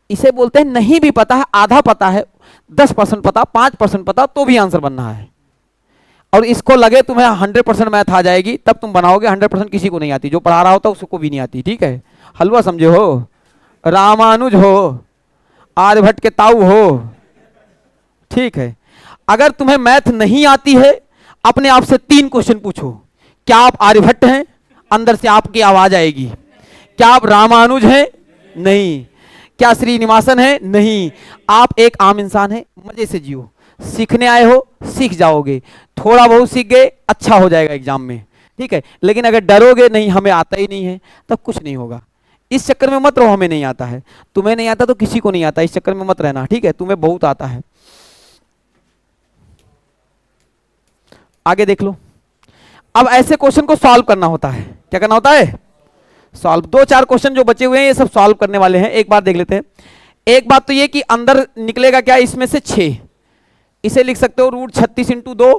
इसे बोलते हैं नहीं भी पता है, आधा पता है, 10% पता, 5% पता, तो भी आंसर बनना है। और इसको लगे तुम्हें 100% मैथ आ जाएगी तब तुम बनाओगे, 100% किसी को नहीं आती, जो पढ़ा रहा होता उसको भी नहीं आती, ठीक है। हलवा समझे हो, रामानुज हो, आर्यभट्ट के ताऊ हो, ठीक है। अगर तुम्हें मैथ नहीं आती है, अपने आप से 3 क्वेश्चन पूछो क्या आप आर्यभट्ट हैं? अंदर से आपकी आवाज आएगी। क्या आप रामानुज हैं? नहीं। क्या श्रीनिवासन है? नहीं। आप एक आम इंसान हैं, मजे से जियो। सीखने आए हो, सीख जाओगे। थोड़ा बहुत सीख गए, अच्छा हो जाएगा एग्जाम में, ठीक है। लेकिन अगर डरोगे नहीं, हमें आता ही नहीं है, तब कुछ नहीं होगा। इस चक्कर में मत रहो, हमें नहीं आता है। तुम्हें नहीं आता तो किसी को नहीं आता, इस चक्कर में मत रहना, ठीक है। तुम्हें बहुत आता है। आगे देख लो। अब ऐसे क्वेश्चन को सॉल्व करना होता है। क्या करना होता है? सॉल्व। दो चार क्वेश्चन जो बचे हुए हैं ये सब सॉल्व करने वाले हैं, एक बार देख लेते हैं। एक बात तो ये कि अंदर निकलेगा क्या इसमें से? 6। इसे लिख सकते हो √36 इंटू 2।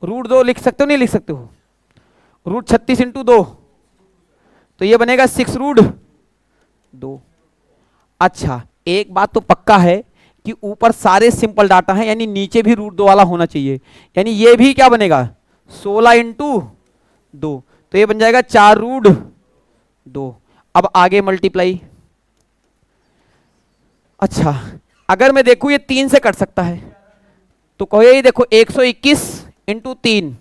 √2 लिख सकते हो, नहीं लिख सकते हो? √36 इंटू 2 तो ये बनेगा 6√2। अच्छा, एक बात तो पक्का है कि ऊपर सारे सिंपल डाटा हैं, यानी नीचे भी √2 वाला होना चाहिए। यानी ये भी क्या बनेगा? 16 इंटू 2, तो ये बन जाएगा 4√2। अब आगे मल्टीप्लाई। अच्छा, अगर मैं देखूं ये 3 से कट सकता है, तो कहो ये देखो 121 इंटू 3,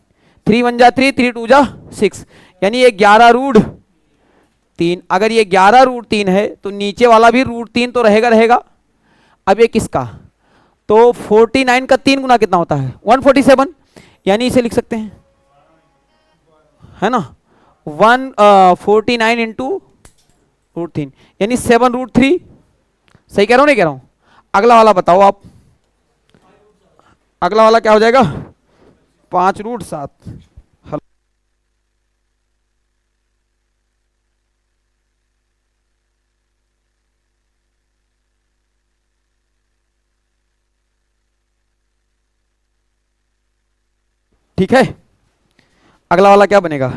3 1 जा 3, 3 2 जा 6, यानी ये 11√3। अगर ये 11√3 है तो नीचे वाला भी √3 तो रहेगा। अब ये किसका? तो 49 का 3 गुना कितना होता है? 147। यानी इसे लिख सकते हैं, है ना, 149 इंटू √3, यानी 7√3। सही कह रहा हूं, नहीं कह रहा हूं? अगला वाला बताओ आप। अगला वाला क्या हो जाएगा? 5√7। ठीक है, अगला वाला क्या बनेगा?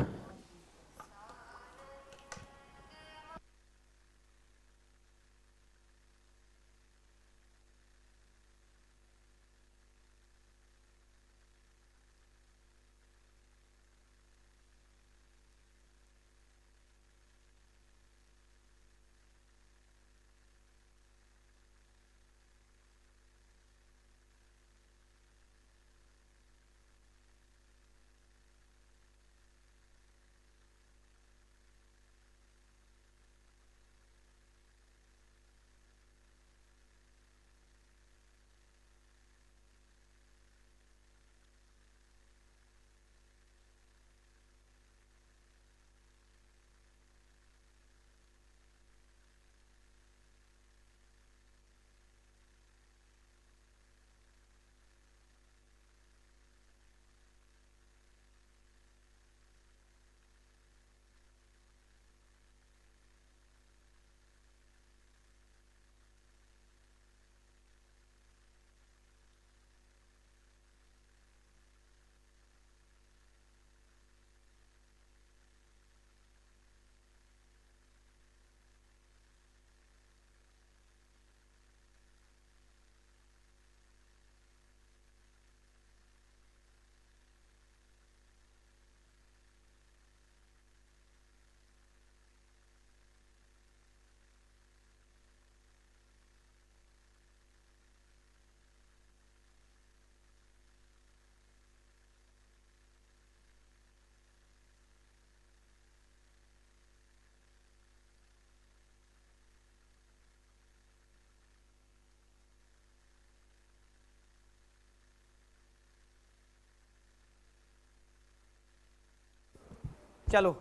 चलो,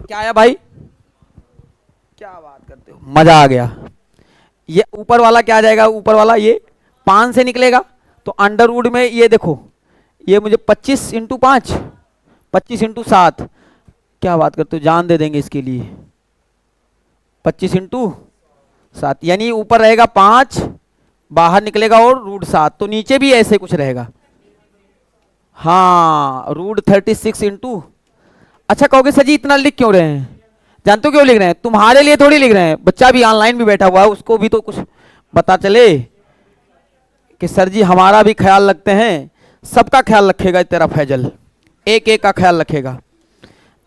क्या आया भाई? क्या बात करते हो, मजा आ गया। ये ऊपर वाला क्या आ जाएगा? ऊपर वाला ये 5 से निकलेगा, तो अंडर रूट में ये देखो, ये मुझे 25 इंटू 5, 25 इंटू 7, क्या बात करते हो, जान दे देंगे इसके लिए। 25 इंटू 7, यानी ऊपर रहेगा 5, बाहर निकलेगा और √7, तो नीचे भी ऐसे कुछ रहेगा। हाँ, √36 इंटू। अच्छा, कहोगे सर जी इतना लिख क्यों रहे हैं? जानते हो क्यों लिख रहे हैं? तुम्हारे लिए थोड़ी लिख रहे हैं, बच्चा भी ऑनलाइन भी बैठा हुआ है, उसको भी तो कुछ पता चले कि सर जी हमारा भी ख्याल रखते हैं। सबका ख्याल रखेगा तेरा फैजल, एक एक का ख्याल रखेगा।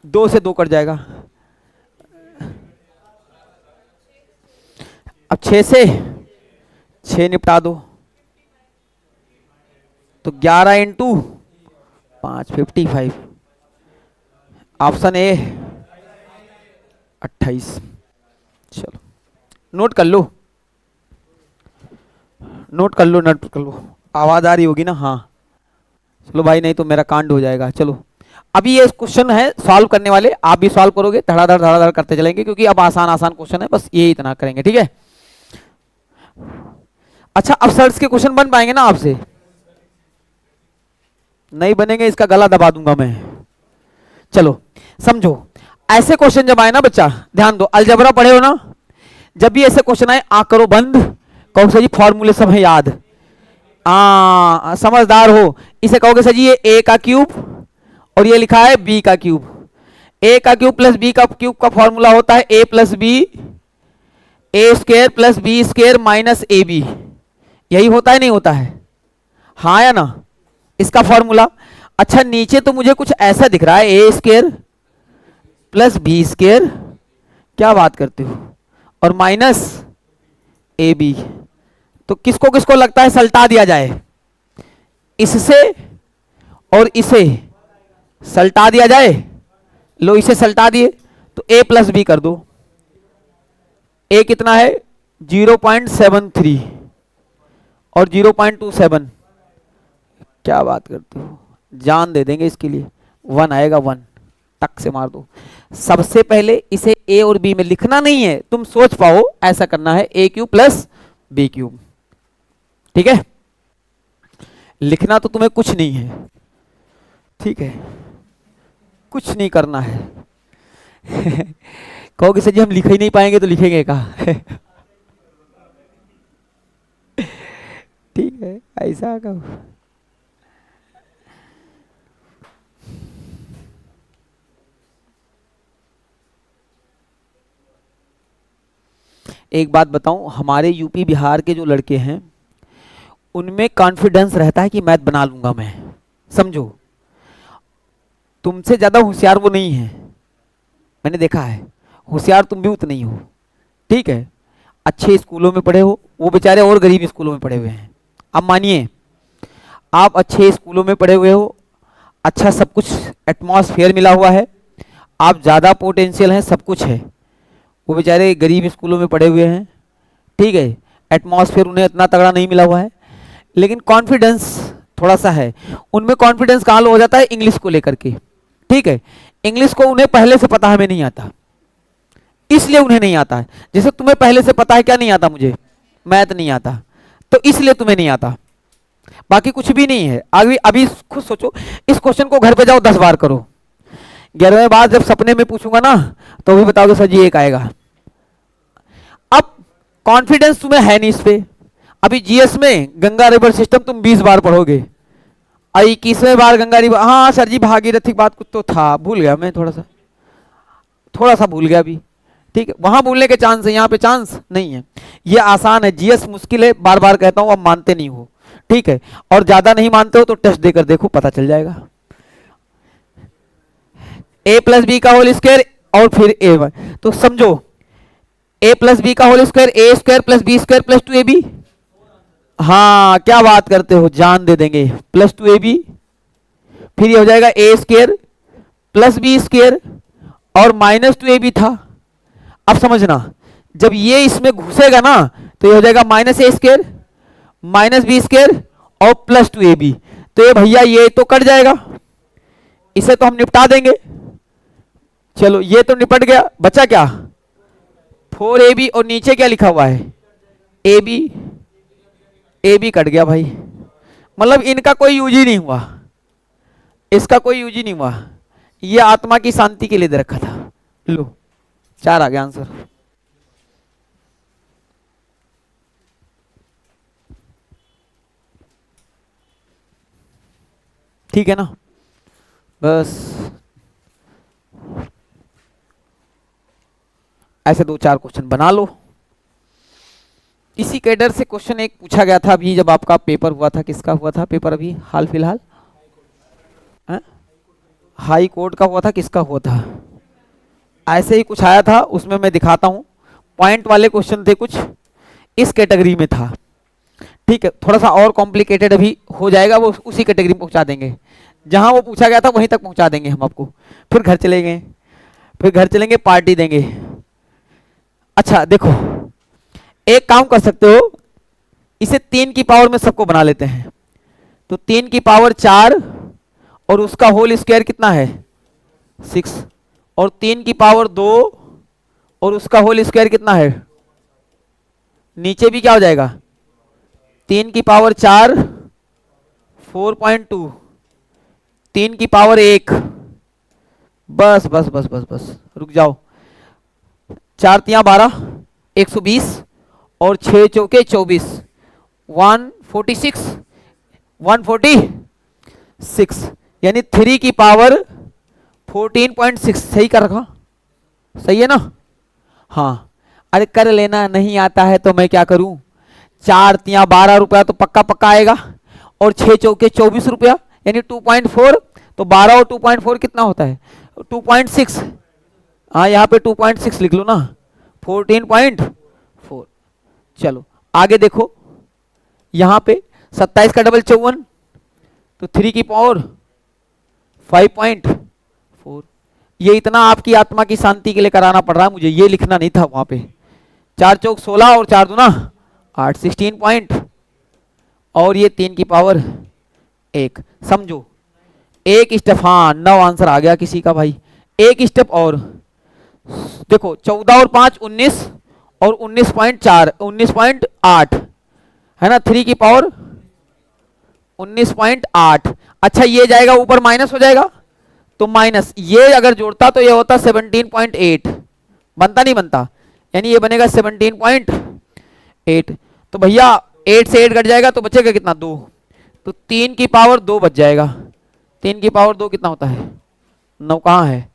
2 से 2 कट जाएगा। अब 6 से 6 निपटा दो, तो 11 इंटू 5, 55। Option A 28। चलो नोट कर लो, नोट कर लो, नोट कर लो। आवाज आ रही होगी ना? हाँ चलो भाई, नहीं तो मेरा कांड हो जाएगा। चलो अभी ये क्वेश्चन है सॉल्व करने वाले, आप भी सॉल्व करोगे, धड़ाधड़ करते चलेंगे, क्योंकि अब आसान आसान क्वेश्चन है, बस ये इतना करेंगे, ठीक है। अच्छा, अब सर्च के क्वेश्चन बन पाएंगे ना आपसे? नहीं बनेंगे, इसका गला दबा दूंगा मैं। चलो समझो, ऐसे क्वेश्चन जब आए ना बच्चा, ध्यान दो, अलजबरा पढ़े हो ना, जब भी ऐसे क्वेश्चन आए आंख करो बंद, कहो सर जी फॉर्मूले सब है याद, समझदार हो। इसे कहोगे सर जी ये ए का क्यूब और ये लिखा है बी का क्यूब। ए का क्यूब प्लस बी का क्यूब का फॉर्मूला होता है A plus B, A square plus B square minus A B. यही होता है नहीं होता है? हाँ या ना? इसका फॉर्मूला। अच्छा नीचे तो मुझे कुछ ऐसा दिख रहा है, ए स्क्वायर प्लस बी स्क्वायर, क्या बात करते हो, और माइनस ए बी। तो किसको किसको लगता है सल्टा दिया जाए? इससे और इसे सल्टा दिया जाए। लो इसे सल्टा दिए तो a प्लस बी कर दो। a कितना है? 0.73 और 0.27। क्या बात करते हो, जान दे देंगे इसके लिए। 1 आएगा, 1 टक से मार दो। सबसे पहले इसे a और b में लिखना नहीं है, तुम सोच पाओ ऐसा करना है, a cube plus B cube, ठीक है। लिखना तो तुम्हें कुछ नहीं है, ठीक है, कुछ नहीं करना है। कहोगे सर जी हम लिख ही नहीं पाएंगे तो लिखेंगे कहाँ? ठीक है, ऐसा कहो। एक बात बताऊं, हमारे यूपी बिहार के जो लड़के हैं उनमें कॉन्फिडेंस रहता है कि मैथ बना लूंगा मैं, समझो। तुमसे ज्यादा होशियार वो नहीं है, मैंने देखा है। होशियार तुम भी उतने ही हो, ठीक है। अच्छे स्कूलों में पढ़े हो, वो बेचारे और गरीब स्कूलों में पढ़े हुए हैं। अब मानिए आप अच्छे स्कूलों में पढ़े हुए हो, अच्छा सब कुछ एटमॉस्फेयर मिला हुआ है, आप ज़्यादा पोटेंशियल हैं, सब कुछ है। वो बेचारे गरीब स्कूलों में पढ़े हुए हैं, ठीक है, एटमॉस्फेयर उन्हें इतना तगड़ा नहीं मिला हुआ है, लेकिन कॉन्फिडेंस थोड़ा सा है उनमें। कॉन्फिडेंस कहाँ लो हो जाता है? इंग्लिश को लेकर के, ठीक है। इंग्लिश को उन्हें पहले से पता हमें नहीं आता, इसलिए उन्हें नहीं आता है। जैसे तुम्हें पहले से पता है क्या नहीं आता? मुझे मैथ नहीं आता, तो इसलिए तुम्हें नहीं आता, बाकी कुछ भी नहीं है। अभी अभी खुद सोचो, इस क्वेश्चन को घर पे जाओ 10 बार करो, 11वें बार जब सपने में पूछूंगा ना तो भी बताओगे सर जी एक आएगा। अब कॉन्फिडेंस तुम्हें है नहीं इस पे। अभी जीएस में गंगा रिवर सिस्टम तुम 20 बार पढ़ोगे, 21वें बार गंगा रिवर, हाँ सर जी भागीरथी बात कुछ तो था, भूल गया मैं, थोड़ा सा भूल गया अभी, ठीक है। वहां भूलने के चांस है, यहाँ पे चांस नहीं है। ये आसान है, जीएस मुश्किल है, बार बार कहता हूं, अब मानते नहीं हो, ठीक है। और ज्यादा नहीं मानते हो तो टेस्ट देकर देखो, पता चल जाएगा। a प्लस बी का होल स्क्वायर और फिर a1, तो समझो a प्लस बी का whole square, A square plus B square plus 2ab। हाँ क्या बात करते हो, जान दे देंगे, प्लस 2ab। फिर ये हो जाएगा ए स्क्वायर प्लस बी स्क्वायर और माइनस 2ab था। अब समझना, जब ये इसमें घुसेगा ना तो ये हो जाएगा minus A square minus B square और प्लस 2ab। तो ये भैया ये तो कट जाएगा, इसे तो हम निपटा देंगे। चलो ये तो निपट गया, बचा क्या? 4ab और नीचे क्या लिखा हुआ है? ab, ab कट गया भाई, मतलब इनका कोई यूज ही नहीं हुआ, इसका कोई यूज ही नहीं हुआ, ये आत्मा की शांति के लिए दे रखा था। लो 4 आ गया आंसर। ठीक है ना? बस ऐसे 2-4 क्वेश्चन बना लो। इसी कैडर से क्वेश्चन एक पूछा गया था अभी जब आपका पेपर हुआ था। किसका हुआ था पेपर अभी हाल फिलहाल? हाई कोर्ट का हुआ था, किसका हुआ था? ऐसे ही कुछ आया था, उसमें मैं दिखाता हूं, पॉइंट वाले क्वेश्चन थे कुछ, इस कैटेगरी में था, ठीक है। थोड़ा सा और कॉम्प्लिकेटेड अभी हो जाएगा, वो उसी कैटेगरी में पहुंचा देंगे। जहां वो पूछा गया था वहीं तक पहुंचा देंगे हम आपको। फिर घर चले गए, फिर घर चलेंगे पार्टी देंगे। अच्छा देखो, एक काम कर सकते हो, इसे 3 की पावर में सबको बना लेते हैं। तो 3 की पावर 4 और उसका होल स्क्वायर कितना है 6, और 3 की पावर 2 और उसका होल स्क्वायर कितना है, नीचे भी क्या हो जाएगा 3 की पावर 4 4.2, 3 की पावर 1, बस बस बस बस बस रुक जाओ, 4 तियां 12 120 और 6 चौके 24 146 146, यानी 3 की पावर 14.6। सही कर रखा, सही है ना? हाँ, अरे कर लेना, नहीं आता है तो मैं क्या करूं। 4 तियां 12 रुपया तो पक्का पक्का आएगा, और 6 चौके 24 रुपया यानी 2.4, तो 12 और 2.4 कितना होता है 2.6। हाँ यहाँ पे 2.6 लिख लो ना, 14.4। चलो आगे देखो, यहाँ पे 27 का डबल 54, तो 3 की पावर 5.4। ये इतना आपकी आत्मा की शांति के लिए कराना पड़ रहा है मुझे, ये लिखना नहीं था वहां पे। 4 चौक 16 और 4 दूना 8, 16 पॉइंट, और ये 3 की पावर 1। समझो एक स्टेप, हाँ 9 आंसर आ गया किसी का भाई। एक स्टेप और देखो, 14 और 5 19 और 19.4 19.8 है ना, 3 की पावर 19.8। अच्छा ये जाएगा ऊपर, माइनस हो जाएगा, तो माइनस ये अगर जोड़ता तो ये होता 17.8, बनता नहीं बनता, यानी ये बनेगा 17.8। तो भैया 8 से 8 घट जाएगा तो बचेगा कितना 2, तो 3 की पावर 2 बच जाएगा। 3 की पावर 2 कितना होता है 9, कहाँ है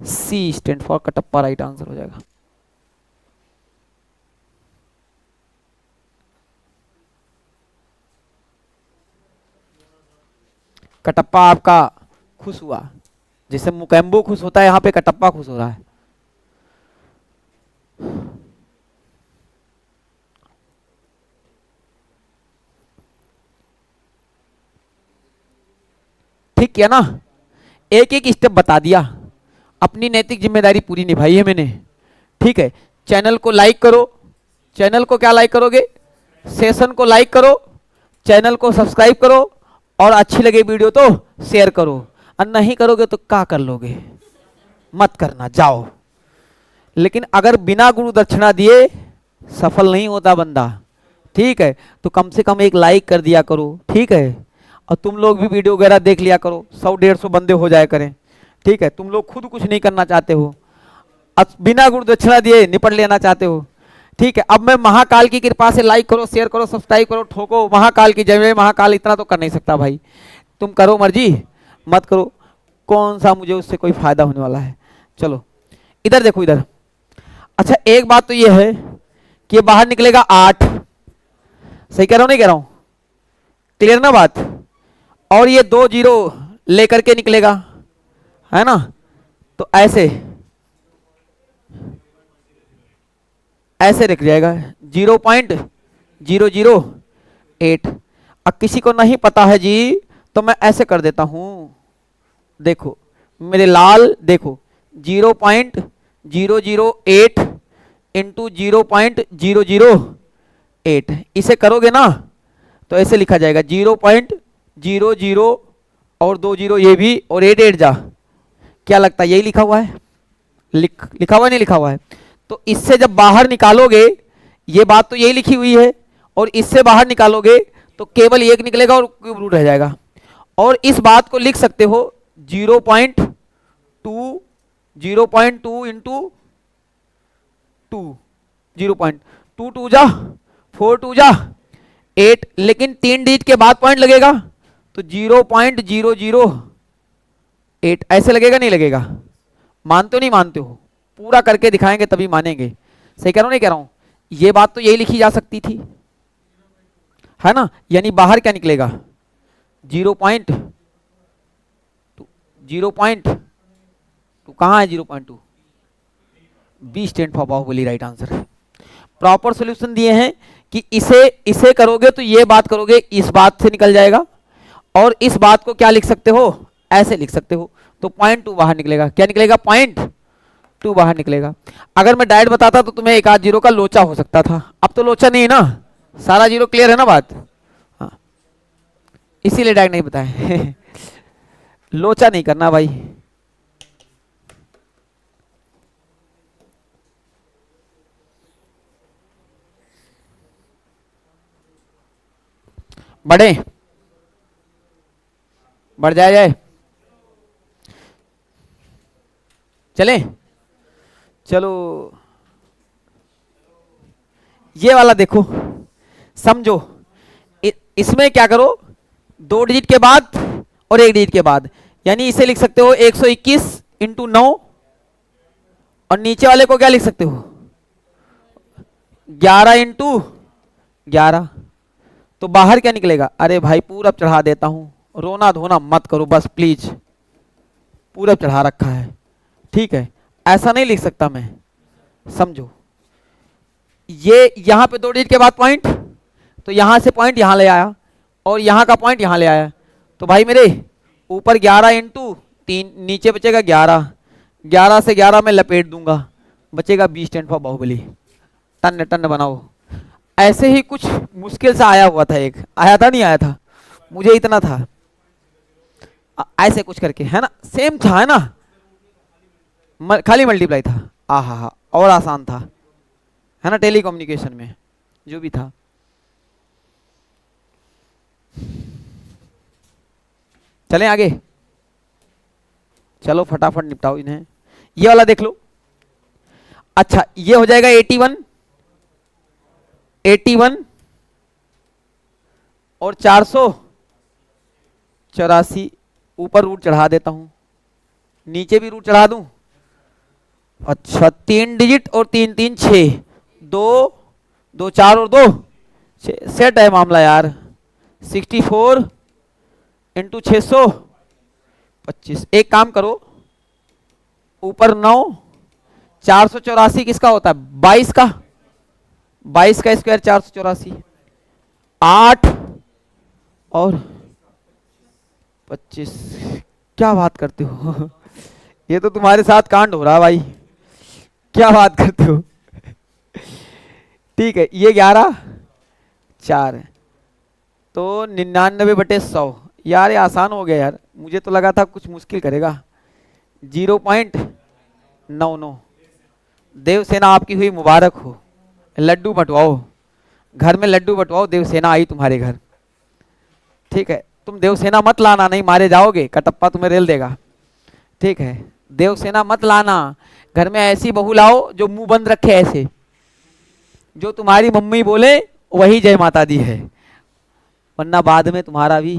C stands for Kattappa, right answer हो जाएगा। कटप्पा आपका खुश हुआ, जैसे मुकेम्बो खुश होता है, यहाँ पे कटप्पा खुश हो रहा है। ठीक है ना, एक एक स्टेप बता दिया, अपनी नैतिक जिम्मेदारी पूरी निभाई है मैंने। ठीक है, चैनल को लाइक करो, चैनल को क्या लाइक करोगे, सेशन को लाइक करो, चैनल को सब्सक्राइब करो, और अच्छी लगे वीडियो तो शेयर करो, और नहीं करोगे तो क्या कर लोगे, मत करना जाओ। लेकिन अगर बिना गुरु दक्षिणा दिए सफल नहीं होता बंदा, ठीक है, तो कम से कम एक लाइक कर दिया करो, ठीक है, और तुम लोग भी वीडियो वगैरह देख लिया करो, 100-150 बंदे हो जाए करें, ठीक है। तुम लोग खुद कुछ नहीं करना चाहते हो, बिना गुरु दक्षिणा दिए निपट लेना चाहते हो, ठीक है। अब मैं महाकाल की कृपा से लाइक करो, शेयर करो, सब्सक्राइब करो, ठोको महाकाल की जय। महाकाल इतना तो कर नहीं सकता भाई, तुम करो मर्जी, मत करो, कौन सा मुझे उससे कोई फायदा होने वाला है। चलो इधर देखो, इधर। अच्छा एक बात तो ये है कि ये बाहर निकलेगा 8, सही कह रहा हूं नहीं कह रहा हूं, क्लियर ना बात। और ये 2 जीरो लेकर के निकलेगा, है ना, तो ऐसे ऐसे लिख जाएगा 0.008। अब किसी को नहीं पता है जी, तो मैं ऐसे कर देता हूं, देखो मेरे लाल, देखो 0.008 इंटू 0.008, इसे करोगे ना तो ऐसे लिखा जाएगा 0.00 और 2 जीरो ये भी, और 8 8 जा, क्या लगता है यही लिखा हुआ है, लिखा हुआ नहीं लिखा हुआ है। तो इससे जब बाहर निकालोगे, ये बात तो यही लिखी हुई है, और इससे बाहर निकालोगे तो केवल 1 निकलेगा और क्यूब रूट रह जाएगा। और इस बात को लिख सकते हो 0.2 इंटू 2, 0.22 जा 4 जा 8, लेकिन 3 डिजिट के बाद पॉइंट लगेगा तो 0.008 ऐसे लगेगा, नहीं लगेगा, मानते हो नहीं मानते हो, पूरा करके दिखाएंगे तभी मानेंगे। सही कह रहा हूं नहीं कह रहा हूं, ये बात तो यही लिखी जा सकती थी, है ना, यानी बाहर क्या निकलेगा 0.2, 0.2 कहां है 0.2, B stand for Baahubali, right answer है। प्रॉपर सॉल्यूशन दिए हैं कि इसे करोगे तो ये बात करोगे, इस बात से निकल जाएगा, और इस बात को क्या लिख सकते हो, ऐसे लिख सकते हो। तो पॉइंट टू बाहर निकलेगा, क्या निकलेगा, पॉइंट टू बाहर निकलेगा। अगर मैं डायरेक्ट बताता तो तुम्हें एक आध जीरो का लोचा हो सकता था, अब तो लोचा नहीं है ना, सारा जीरो क्लियर है ना बात। हाँ, इसीलिए डायरेक्ट नहीं बताए लोचा नहीं करना भाई। बढ़े, बढ़ जाए चले, चलो ये वाला देखो, समझो। इसमें क्या करो, 2 डिजिट के बाद और 1 डिजिट के बाद, यानी इसे लिख सकते हो 121 इंटू 9, और नीचे वाले को क्या लिख सकते हो, 11 इंटू 11। तो बाहर क्या निकलेगा, अरे भाई पूरब चढ़ा देता हूं, रोना धोना मत करो बस प्लीज, पूरब चढ़ा रखा है, ठीक है, ऐसा नहीं लिख सकता मैं, समझो। ये यहां पे 2 डिजिट के बाद पॉइंट, तो यहां से पॉइंट यहां ले आया, और यहां का पॉइंट यहां ले आया, तो भाई मेरे ऊपर 11 इंटू 3, नीचे बचेगा 11, 11 से 11 में लपेट दूंगा, बचेगा 20 10 बाहुबली, टन टन बनाओ। ऐसे ही कुछ मुश्किल सा आया हुआ था, एक आया था नहीं आया था, मुझे इतना था, ऐसे कुछ करके है ना, सेम था है ना, खाली मल्टीप्लाई था, हा और आसान था है ना, टेलीकम्युनिकेशन में जो भी था। चलें आगे, चलो फटाफट निपटाओ इन्हें। ये वाला देख लो, अच्छा ये हो जाएगा 81 और 484, ऊपर रूट चढ़ा देता हूं, नीचे भी रूट चढ़ा दूं, अच्छा 3 डिजिट और 3 3 6, 2 2 4 और 2 सेट है मामला यार, 64 इंटू 625। एक काम करो, ऊपर 9, 484 किसका होता है, 22 का, 22 का स्क्वायर 484, 8 और 25। क्या बात करते हो ये तो तुम्हारे साथ कांड हो रहा है भाई, क्या बात करते हो ठीक है, ये 11 4 तो 99/100, यार ये आसान हो गया यार, मुझे तो लगा था कुछ मुश्किल करेगा। 0.99। देवसेना आपकी हुई मुबारक हो, लड्डू बंटवाओ, घर में लड्डू बंटवाओ, देवसेना आई तुम्हारे घर, ठीक है। तुम देवसेना मत लाना, नहीं मारे जाओगे, कटप्पा तुम्हें रेल देगा, ठीक है। देवसेना मत लाना, घर में ऐसी बहू लाओ जो मुंह बंद रखे, ऐसे जो तुम्हारी मम्मी बोले वही जय माता दी है, वरना बाद में तुम्हारा भी।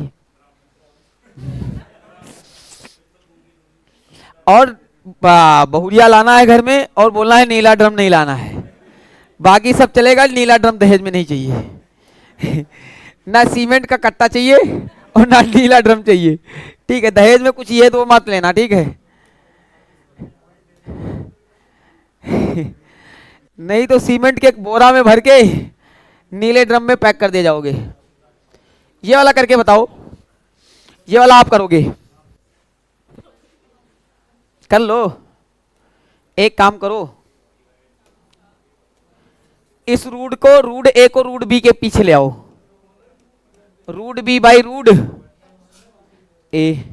और बहुरिया लाना है घर में, और बोलना है नीला ड्रम नहीं लाना है, बाकी सब चलेगा, नीला ड्रम दहेज में नहीं चाहिए ना सीमेंट का कट्टा चाहिए और ना नीला ड्रम चाहिए, ठीक है। दहेज में कुछ ये तो मत लेना, ठीक है नहीं तो सीमेंट के बोरा में भर के नीले ड्रम में पैक कर दे जाओगे। ये वाला करके बताओ, ये वाला आप करोगे, कर लो। एक काम करो, इस रूट को, रूट ए को रूट बी के पीछे ले आओ, रूट बी बाई रूट ए,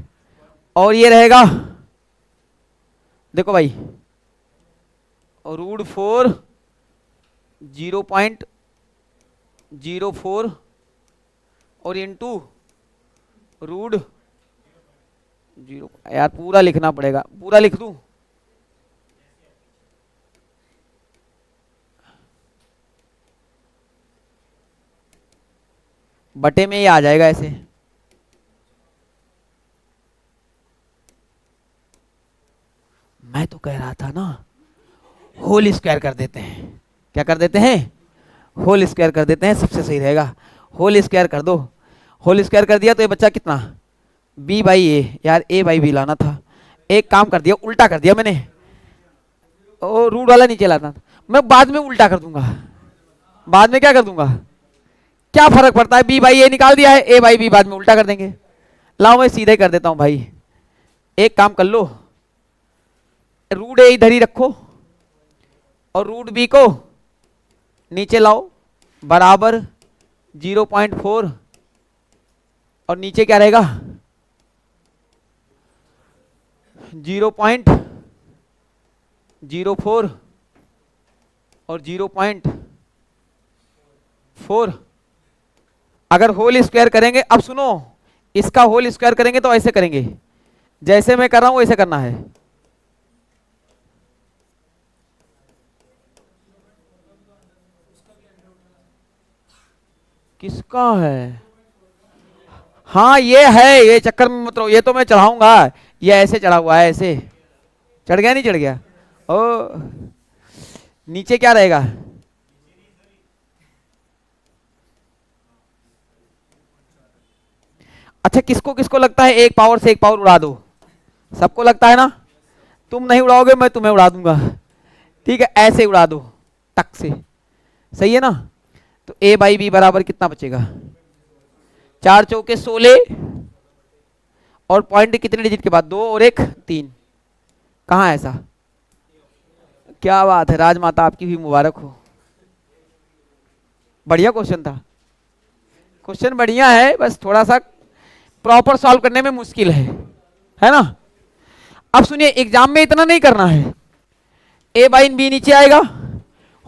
और ये रहेगा, देखो भाई, रूट 4 0.04 और इंटू रूट 0, यार पूरा लिखना पड़ेगा, पूरा लिख दूं, बटे में ये आ जाएगा ऐसे, मैं तो कह रहा था ना होल स्क्वायर कर देते हैं, क्या कर देते हैं, होल स्क्वायर कर देते हैं, सबसे सही रहेगा, होल स्क्वायर कर दो। होल स्क्वायर कर दिया तो ये बच्चा कितना, बी बाई ए, यार ए बाई बी लाना था, एक काम कर दिया, उल्टा कर दिया मैंने, और रूट वाला नीचे लाना था, मैं बाद में उल्टा कर दूंगा, बाद में क्या कर दूंगा, क्या फर्क पड़ता है, बी बाई ए निकाल दिया है, ए बाई बी बाद में उल्टा कर देंगे, लाओ मैं सीधे कर देता हूं भाई, एक काम कर लो, रूट ए इधर ही रखो और रूट बी को नीचे लाओ बराबर 0.4 और नीचे क्या रहेगा 0.04 और 0.4। अगर होल स्क्वायर करेंगे, अब सुनो, इसका होल स्क्वायर करेंगे तो ऐसे करेंगे, जैसे मैं कर रहा हूं वैसे करना है। किसका है? हाँ ये है, ये चक्कर में मत रहो, ये तो मैं चढ़ाऊंगा, ये ऐसे चढ़ा हुआ है, ऐसे चढ़ गया नहीं चढ़ गया? ओ नीचे क्या रहेगा? अच्छा किसको किसको लगता है एक पावर से एक पावर उड़ा दो? सबको लगता है ना? तुम नहीं उड़ाओगे, मैं तुम्हें उड़ा दूंगा, ठीक है, ऐसे उड़ा दो टक से, सही है ना? तो a बाई बी बराबर कितना बचेगा? 4 चौके 16 और पॉइंट कितने डिजिट के बाद? 2 और 1 3। कहाँ ऐसा? क्या बात है, राजमाता आपकी भी मुबारक हो, बढ़िया क्वेश्चन था, क्वेश्चन बढ़िया है, बस थोड़ा सा प्रॉपर सॉल्व करने में मुश्किल है ना? अब सुनिए, एग्जाम में इतना नहीं करना है, a बाई बी नीचे आएगा,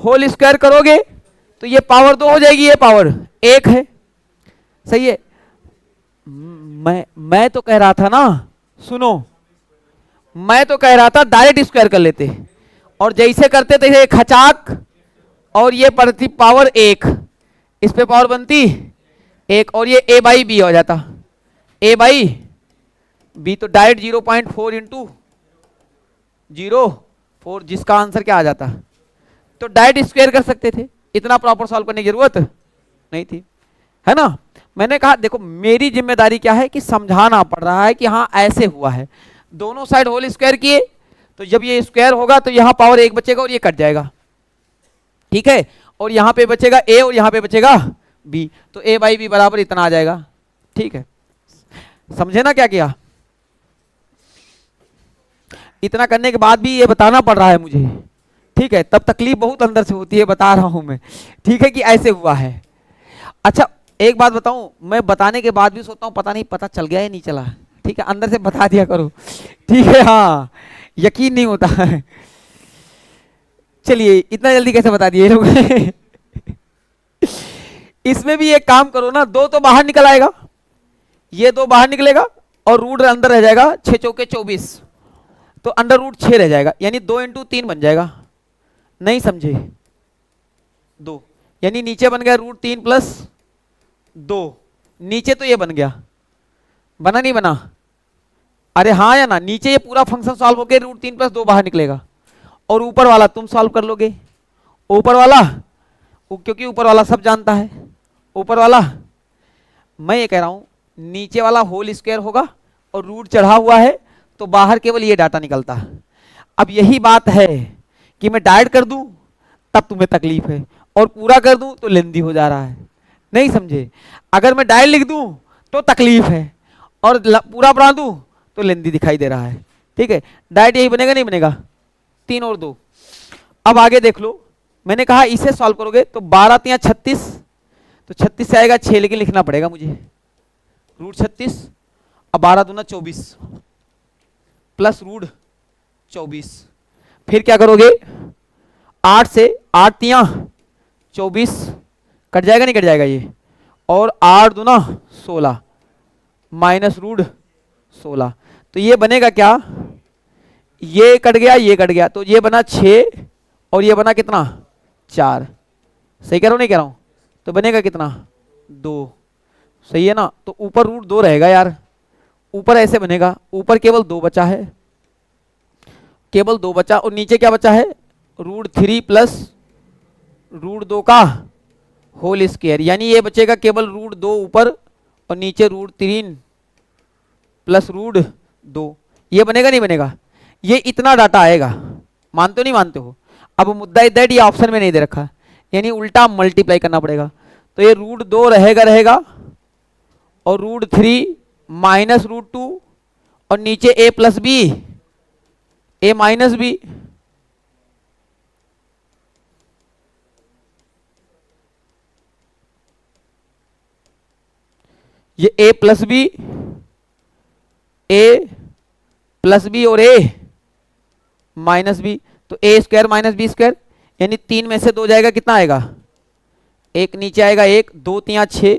होल स्क्वायर करोगे तो ये पावर 2 हो जाएगी, ये पावर 1 है, सही है? मैं तो कह रहा था ना, सुनो, मैं तो कह रहा था डायरेक्ट स्क्वायर कर लेते, और जैसे करते थे ये खचाक, और ये पड़ती पावर 1, इस पे पावर बनती 1, और ये a बाई बी हो जाता, a बाई बी, तो डायरेक्ट 0.4 इंटू 0.4, जिसका आंसर क्या आ जाता? तो डायरेक्ट स्क्वायर कर सकते थे, इतना प्रॉपर सॉल्व करने की जरूरत नहीं थी, है ना? मैंने कहा देखो मेरी जिम्मेदारी क्या है कि समझाना पड़ रहा है कि हाँ ऐसे हुआ है, दोनों साइड होल स्क्वायर किए, तो जब ये स्क्वायर होगा तो यहां पावर 1 बचेगा और ये कट जाएगा, ठीक है, और यहां पे बचेगा a और यहां पे बचेगा b, तो a बाई बी बराबर इतना आ जाएगा, ठीक है? समझे ना क्या किया? इतना करने के बाद भी ये बताना पड़ रहा है मुझे, ठीक है, तब तकलीफ बहुत अंदर से होती है, बता रहा हूं मैं, ठीक है, कि ऐसे हुआ है। अच्छा एक बात बताऊं, मैं बताने के बाद भी सोचता हूं पता नहीं पता चल गया या नहीं चला, ठीक है, अंदर से बता दिया करो, ठीक है, हाँ यकीन नहीं होता है। चलिए इतना जल्दी कैसे बता दिए लोग इसमें भी एक काम करो ना, 2 तो बाहर निकल आएगा, ये 2 बाहर निकलेगा और रूट अंदर रह जाएगा, 6 चौके 24, तो अंडर रूट 6 रह जाएगा, यानी 2 इंटू 3 बन जाएगा, नहीं समझे? 2 यानी नीचे बन गया रूट 3 प्लस 2, नीचे तो ये बन गया, बना नहीं बना? अरे हाँ या ना, नीचे ये पूरा फंक्शन सॉल्व हो गया, रूट 3 प्लस 2 बाहर निकलेगा, और ऊपर वाला तुम सॉल्व कर लोगे, ऊपर वाला क्योंकि ऊपर वाला सब जानता है, ऊपर वाला मैं ये कह रहा हूं नीचे वाला होल स्क्वायर होगा और रूट चढ़ा हुआ है, तो बाहर केवल ये डाटा निकलता है। अब यही बात है कि मैं डायरेक्ट कर दूं तब तुम्हें तकलीफ है, और पूरा कर दूं तो लेंदी हो जा रहा है, नहीं समझे? अगर मैं डायरेक्ट लिख दूं तो तकलीफ है, और पूरा बना दूं तो लेंदी दिखाई दे रहा है, ठीक है? डायरेक्ट यही बनेगा, नहीं बनेगा? 3 और 2। अब आगे देख लो, मैंने कहा इसे सॉल्व करोगे तो 12 3 36, तो 36 से आएगा 6, लेकिन लिखना पड़ेगा मुझे रूट 36, अब 12 दूना 24 प्लस रूट 24, फिर क्या करोगे 8 से 8 तिया 24, कट जाएगा नहीं कट जाएगा ये, और 8 दूना 16 माइनस रूट 16, तो ये बनेगा क्या, ये कट गया ये कट गया, तो ये बना 6 और ये बना कितना 4, सही कह रहा हूं नहीं कह रहा हूं? तो बनेगा कितना 2, सही है ना? तो ऊपर रूट 2 रहेगा यार, ऊपर ऐसे बनेगा, ऊपर केवल 2 बचा है, केवल 2 बचा, और नीचे क्या बचा है रूट 3 प्लस रूट 2 का होल स्क्वायर, यानी ये बचेगा केवल रूट 2 ऊपर और नीचे रूट 3 प्लस रूट 2, ये बनेगा नहीं बनेगा? ये इतना डाटा आएगा, मानते हो नहीं मानते हो? अब मुद्दा इधर ये ऑप्शन में नहीं दे रखा, यानी उल्टा मल्टीप्लाई करना पड़ेगा, तो ये रूट 2 रहेगा और रूट 3 -√2 और नीचे a plus B, a minus B. ये a plus B, a plus B और a माइनस बी, तो a square minus B square, यानी 3 में से 2 जाएगा, कितना आएगा? एक नीचे आएगा 1, 2 3 6,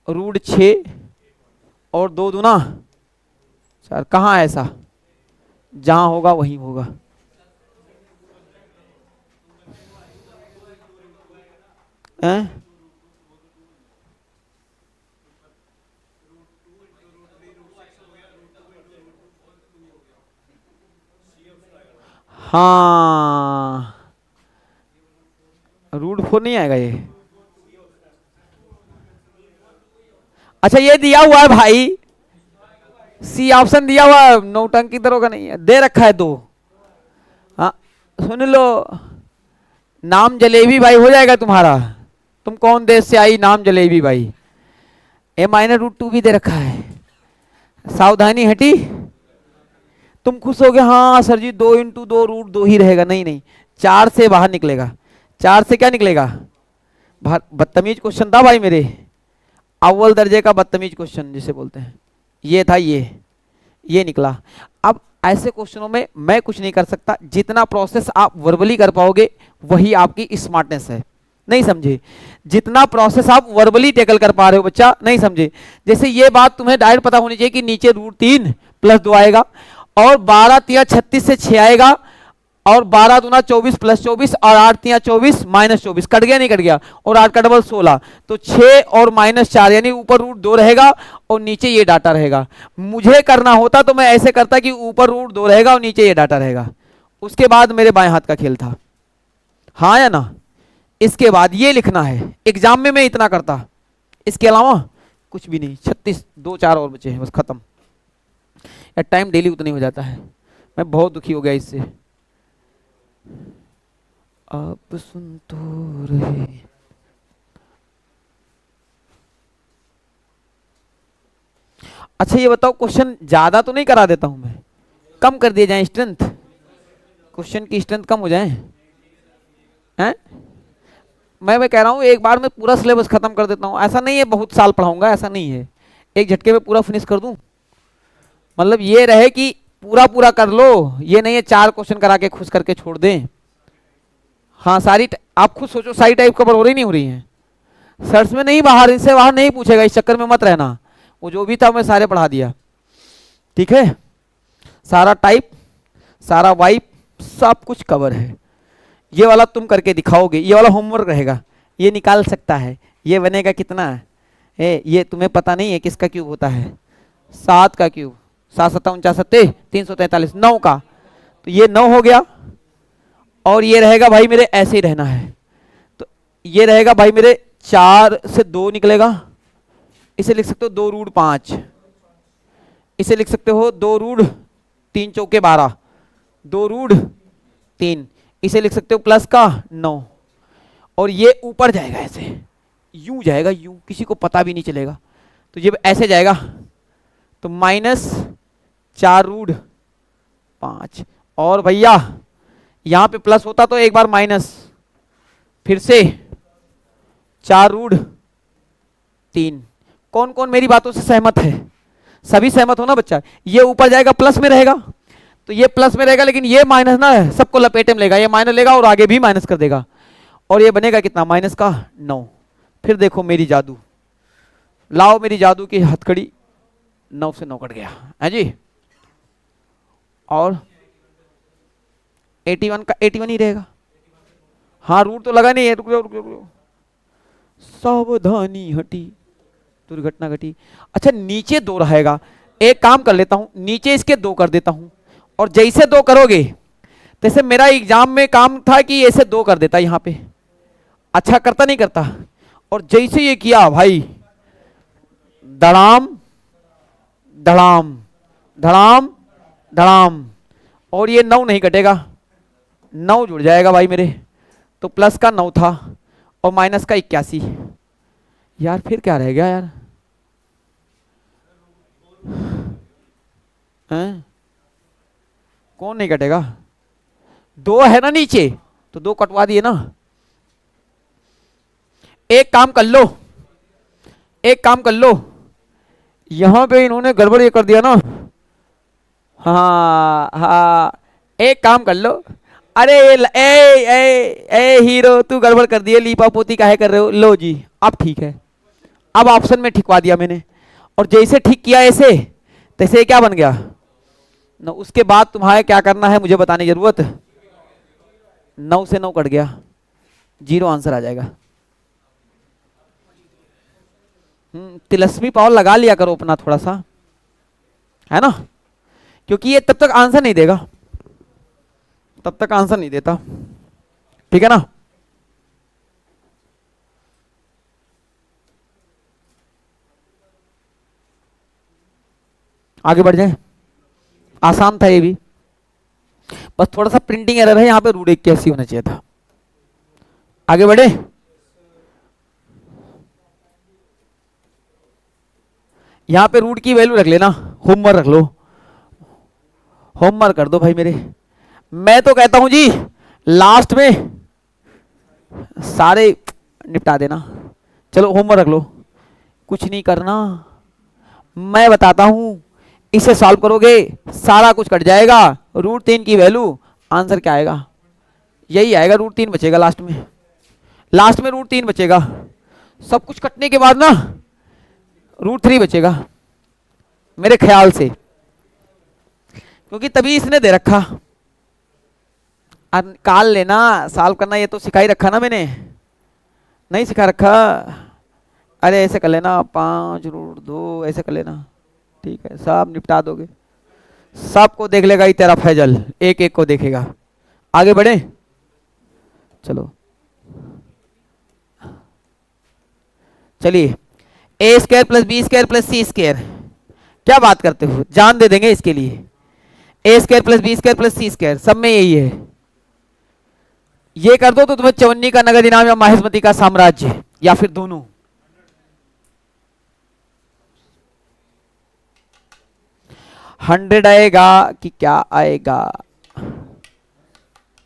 √6 और 2 दूना 4। कहाँ है ऐसा? जहां होगा वहीं होगा। हैं? हाँ, √4 नहीं आएगा ये। अच्छा ये दिया हुआ है भाई, सी ऑप्शन दिया हुआ है, नौटंकी तरह का नहीं है, दे रखा है 2। हाँ सुन लो, नाम जलेबी भाई हो जाएगा तुम्हारा। तुम कौन देश से आई, नाम जलेबी भाई। a-√2 भी दे रखा है, सावधानी हटी। तुम खुश हो गए, हाँ सर जी 2 × 2 √2 ही रहेगा। नहीं नहीं, 4 से बाहर निकलेगा। 4 से क्या निकलेगा? बाहर। बदतमीज क्वेश्चन था भाई मेरे, अव्वल दर्जे का बदतमीज क्वेश्चन जिसे बोलते हैं, ये था। ये निकला। अब ऐसे क्वेश्चनों में मैं कुछ नहीं कर सकता, जितना प्रोसेस आप वर्बली कर पाओगे वही आपकी स्मार्टनेस है। नहीं समझे? जितना प्रोसेस आप वर्बली टेकल कर पा रहे हो बच्चा, नहीं समझे? जैसे ये बात तुम्हें डायरेक्ट पता होनी चाहिए कि नीचे √3 + 2 आएगा, और 12 × 3 = 36 से 6 आएगा, और 12 दूना 24 + 24, और 8 × 3 = 24 -24, कट गया नहीं कट गया, और 8 का डबल 16, तो 6 और -4, यानी ऊपर √2 रहेगा और नीचे ये डाटा रहेगा। मुझे करना होता तो मैं ऐसे करता कि ऊपर √2 रहेगा और नीचे ये डाटा रहेगा। उसके बाद मेरे बाएं हाथ का खेल था, हाँ या ना? इसके बाद ये लिखना है। एग्जाम में मैं इतना करता, इसके अलावा कुछ भी नहीं। 36, 2 4 और बचे हैं, बस खत्म। या टाइम डेली उतना ही हो जाता है। मैं बहुत दुखी हो गया इससे। अब सुन तो रहे। अच्छा ये बताओ, क्वेश्चन ज्यादा तो नहीं करा देता हूं मैं? कम कर दिए जाए स्ट्रेंथ, क्वेश्चन की स्ट्रेंथ कम हो जाए हैं? मैं कह रहा हूँ एक बार मैं पूरा सिलेबस खत्म कर देता हूँ। ऐसा नहीं है बहुत साल पढ़ाऊंगा, ऐसा नहीं है, एक झटके में पूरा फिनिश कर दूं। मतलब ये रहे कि पूरा पूरा कर लो, ये नहीं है 4 क्वेश्चन करा के खुश करके छोड़ दें। हाँ सारी आप खुद सोचो, सारी टाइप कवर हो रही नहीं हो रही है? सर्च में नहीं, बाहर, इससे बाहर नहीं पूछेगा, इस चक्कर में मत रहना। वो जो भी था मैं सारे पढ़ा दिया, ठीक है? सारा टाइप, सारा वाइप, सब कुछ कवर है। ये वाला तुम करके दिखाओगे, ये वाला होमवर्क रहेगा, ये निकाल सकता है। ये बनेगा कितना है? ये तुम्हें पता नहीं है किसका क्यूब होता है? 7 का क्यूब, 7 7 49 343, 9 का। तो ये 9 हो गया, और ये रहेगा भाई मेरे, ऐसे ही रहना है। तो ये रहेगा भाई मेरे, 4 से 2 निकलेगा, इसे लिख सकते हो 2√5, इसे लिख सकते हो 2√3 चौके 12, 2√3, इसे लिख सकते हो प्लस का 9, और ये ऊपर जाएगा ऐसे, यूं जाएगा, यूं, किसी को पता भी नहीं चलेगा। तो ये ऐसे जाएगा, तो -4√5, और भैया यहां पे प्लस होता तो एक बार माइनस, फिर से 4√3। कौन कौन मेरी बातों से सहमत है? सभी सहमत हो ना बच्चा? ये ऊपर जाएगा, प्लस में रहेगा, तो ये प्लस में रहेगा, लेकिन ये माइनस ना सबको लपेटे में लेगा, ये माइनस लेगा और आगे भी माइनस कर देगा, और ये बनेगा कितना? -9। फिर देखो मेरी जादू, लाओ मेरी जादू की हथकड़ी, 9 से 9 कट गया है जी, और 81 का 81 ही रहेगा। हाँ रूट तो लगा नहीं है, रुक जाओ, सावधानी हटी, दुर्घटना घटी। अच्छा नीचे 2 रहेगा, एक काम कर लेता हूं, नीचे इसके 2 कर देता हूं, और जैसे 2 करोगे, जैसे मेरा एग्जाम में काम था कि ऐसे 2 कर देता यहां पे, अच्छा करता नहीं करता, और जैसे ये किया भाई, धड़ाम धड़ाम धड़ाम धड़ाम, और ये 9 नहीं कटेगा, 9 जुड़ जाएगा भाई मेरे, तो प्लस का 9 था और माइनस का 81। यार फिर क्या रह गया यार? हैं? कौन नहीं कटेगा? 2 है ना नीचे, तो 2 कटवा दिए ना। एक काम कर लो, एक काम कर लो, यहां पे इन्होंने गड़बड़ ये कर दिया ना। हाँ हाँ, एक काम कर लो। अरे ए ए ए हीरो, तू गड़बड़ कर दिए, लीपा पोती काहे कर रहे हो? लो जी, अब ठीक है। अब ऑप्शन में ठिकवा दिया मैंने, और जैसे ठीक किया ऐसे, तैसे क्या बन गया ना। उसके बाद तुम्हारे क्या करना है मुझे बताने की जरूरत। 9 से 9 कट गया, 0 आंसर आ जाएगा। तिलस्मी पावर लगा लिया करो अपना थोड़ा सा, है ना, क्योंकि ये तब तक आंसर नहीं देगा, तब तक आंसर नहीं देता, ठीक है ना। आगे बढ़ जाए, आसान था ये भी, बस थोड़ा सा प्रिंटिंग एरर है यहाँ पे, रूट 81 होना चाहिए था। आगे बढ़े, यहाँ पे रूट की वैल्यू रख लेना, होमवर्क रख लो, होमवर्क कर दो भाई मेरे। मैं तो कहता हूं जी लास्ट में सारे निपटा देना। चलो होमवर्क रख लो, कुछ नहीं करना, मैं बताता हूं, इसे सॉल्व करोगे सारा कुछ कट जाएगा। √3 की वैल्यू, आंसर क्या आएगा? यही आएगा, √3 बचेगा लास्ट में, लास्ट में √3 बचेगा। सब कुछ कटने के बाद ना √3 बचेगा मेरे ख्याल से, क्योंकि तभी इसने दे रखा। काल लेना, सॉल्व करना, ये तो सिखा ही रखा ना मैंने, नहीं सिखा रखा? अरे ऐसे कर लेना, 5√2 ऐसे कर लेना, ठीक है, सब निपटा दोगे। सबको देख लेगा ही तेरा फैजल, एक एक को देखेगा। आगे बढ़े, चलो चलिए। a² + b² + c², क्या बात करते हो, जान दे देंगे इसके लिए। a² + b² + c², सब में यही है। ये कर दो तो तुम्हें चवन्नी का नगद इनाम या माहिष्मती का साम्राज्य, या फिर दोनों। $100 आएगा कि क्या आएगा?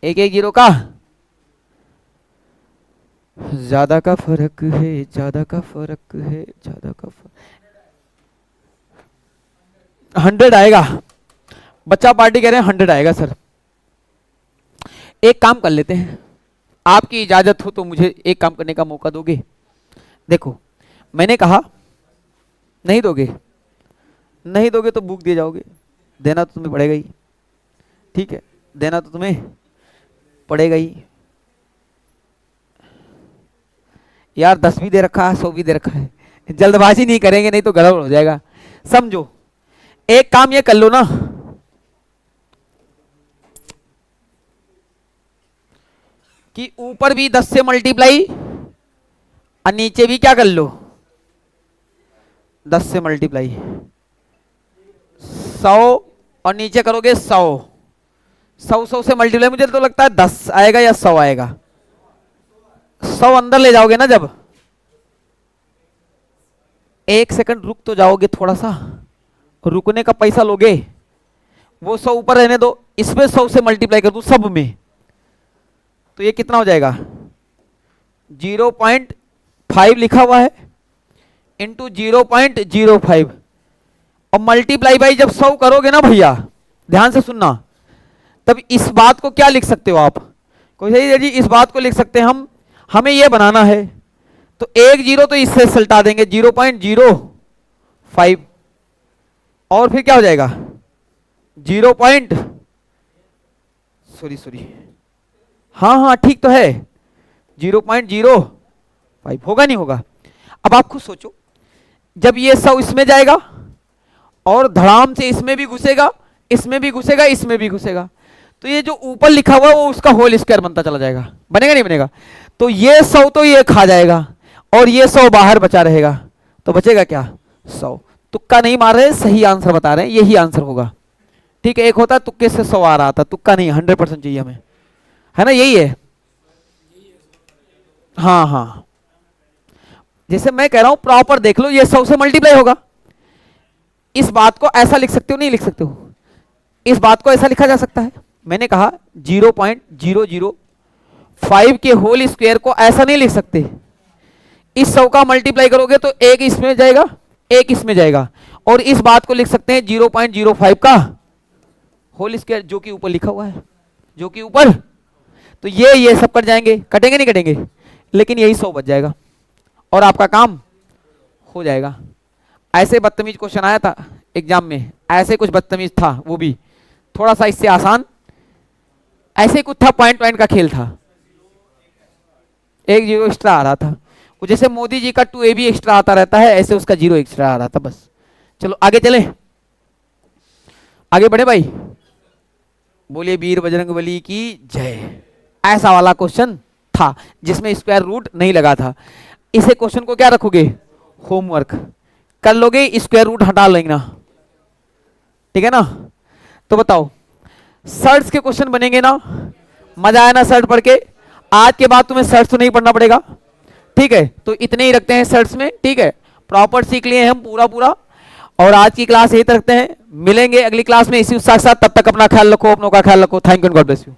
110 का, ज्यादा का फर्क है, ज्यादा का फर्क है, ज्यादा का फर्क। 100 आएगा, बच्चा पार्टी कह रहे हैं 100 आएगा सर। एक काम कर लेते हैं, आपकी इजाजत हो तो मुझे एक काम करने का मौका दोगे? देखो मैंने कहा नहीं दोगे, नहीं दोगे तो बुक दिए जाओगे, देना तो तुम्हें पड़ेगा ही, ठीक है, देना तो तुम्हें पड़ेगा ही। यार 10 भी दे रखा है, 100 भी दे रखा है, जल्दबाजी नहीं करेंगे नहीं तो गड़बड़ हो जाएगा, समझो। एक काम ये कर लो ना, कि ऊपर भी 10 से मल्टीप्लाई और नीचे भी क्या कर लो, 10 से मल्टीप्लाई, 100 और नीचे करोगे 100, 100 से मल्टीप्लाई, मुझे तो लगता है 10 आएगा या 100 आएगा। 100 अंदर ले जाओगे ना जब, 1 सेकंड रुक तो जाओगे थोड़ा सा, रुकने का पैसा लोगे, वो 100 ऊपर रहने दो, इसमें 100 से मल्टीप्लाई कर दूं सब में, तो ये कितना हो जाएगा? 0.5 लिखा हुआ है इंटू 0.05, और मल्टीप्लाई बाई जब 100 करोगे ना भैया, ध्यान से सुनना, तब इस बात को क्या लिख सकते हो आप? कोई सही जी, इस बात को लिख सकते हैं हम, हमें ये बनाना है, तो 1 0 तो इससे सल्टा देंगे 0.05, और फिर क्या हो जाएगा 0. सॉरी, हाँ हाँ ठीक तो है, 0.05 होगा नहीं होगा? अब आप खुद सोचो, जब ये 100 इसमें जाएगा और धड़ाम से इसमें भी घुसेगा, इसमें भी घुसेगा, इसमें भी घुसेगा, तो ये जो ऊपर लिखा हुआ है वो उसका होल स्क्वायर बनता चला जाएगा, बनेगा नहीं बनेगा? तो ये 100 तो ये खा जाएगा और ये 100 बाहर बचा रहेगा, तो बचेगा क्या? 100। तुक्का नहीं मार रहे, सही आंसर बता रहे हैं, यही आंसर होगा, ठीक है। एक होता है तुक्के से 100 आ रहा था, तुक्का नहीं, 100% चाहिए हमें, है ना, यही है। हाँ हाँ, जैसे मैं कह रहा हूं प्रॉपर देख लो, ये 100 से मल्टीप्लाई होगा, इस बात को ऐसा लिख सकते हो, नहीं लिख सकते हो? इस बात को ऐसा लिखा जा सकता है, मैंने कहा 0.005 के होल स्क्वायर को ऐसा नहीं लिख सकते, इस 100 का मल्टीप्लाई करोगे तो एक इसमें जाएगा, एक इसमें जाएगा, और इस बात को लिख सकते हैं 0.05 का होल स्क्वायर, जो कि ऊपर लिखा हुआ है, जो कि ऊपर, तो ये सब कट जाएंगे, कटेंगे नहीं कटेंगे, लेकिन यही 100 बच जाएगा और आपका काम हो जाएगा। ऐसे बदतमीज क्वेश्चन आया था एग्जाम में, ऐसे कुछ बदतमीज था, वो भी थोड़ा सा इससे आसान, ऐसे कुछ था, पॉइंट का खेल था, एक 0 एक्स्ट्रा आ रहा था, वो जैसे मोदी जी का 2a भी एक्स्ट्रा आता रहता है, ऐसे उसका 0 एक्स्ट्रा आ रहा था बस। चलो आगे चले, आगे बढ़े भाई, बोलिए वीर बजरंगबली की जय। ऐसा वाला क्वेश्चन था जिसमें स्क्वायर रूट नहीं लगा था, इसे क्वेश्चन को क्या रखोगे, होमवर्क कर लोगे, स्क्वायर रूट हटा लेंगे ना, ठीक है ना। तो बताओ सर्ट्स के क्वेश्चन बनेंगे ना, मजा आया ना सर्ट पढ़ के, आज के बाद तुम्हें सर्ट्स तो नहीं पढ़ना पड़ेगा, ठीक है। तो इतने ही रखते हैं सर्ट्स में, ठीक है, प्रॉपर सीख लिए हम पूरा, और आज की क्लास यही तक रखते हैं, मिलेंगे अगली क्लास में इसी उत्साह के साथ, तब तक अपना ख्याल रखो, अपनों का ख्याल रखो, thank you, God bless you.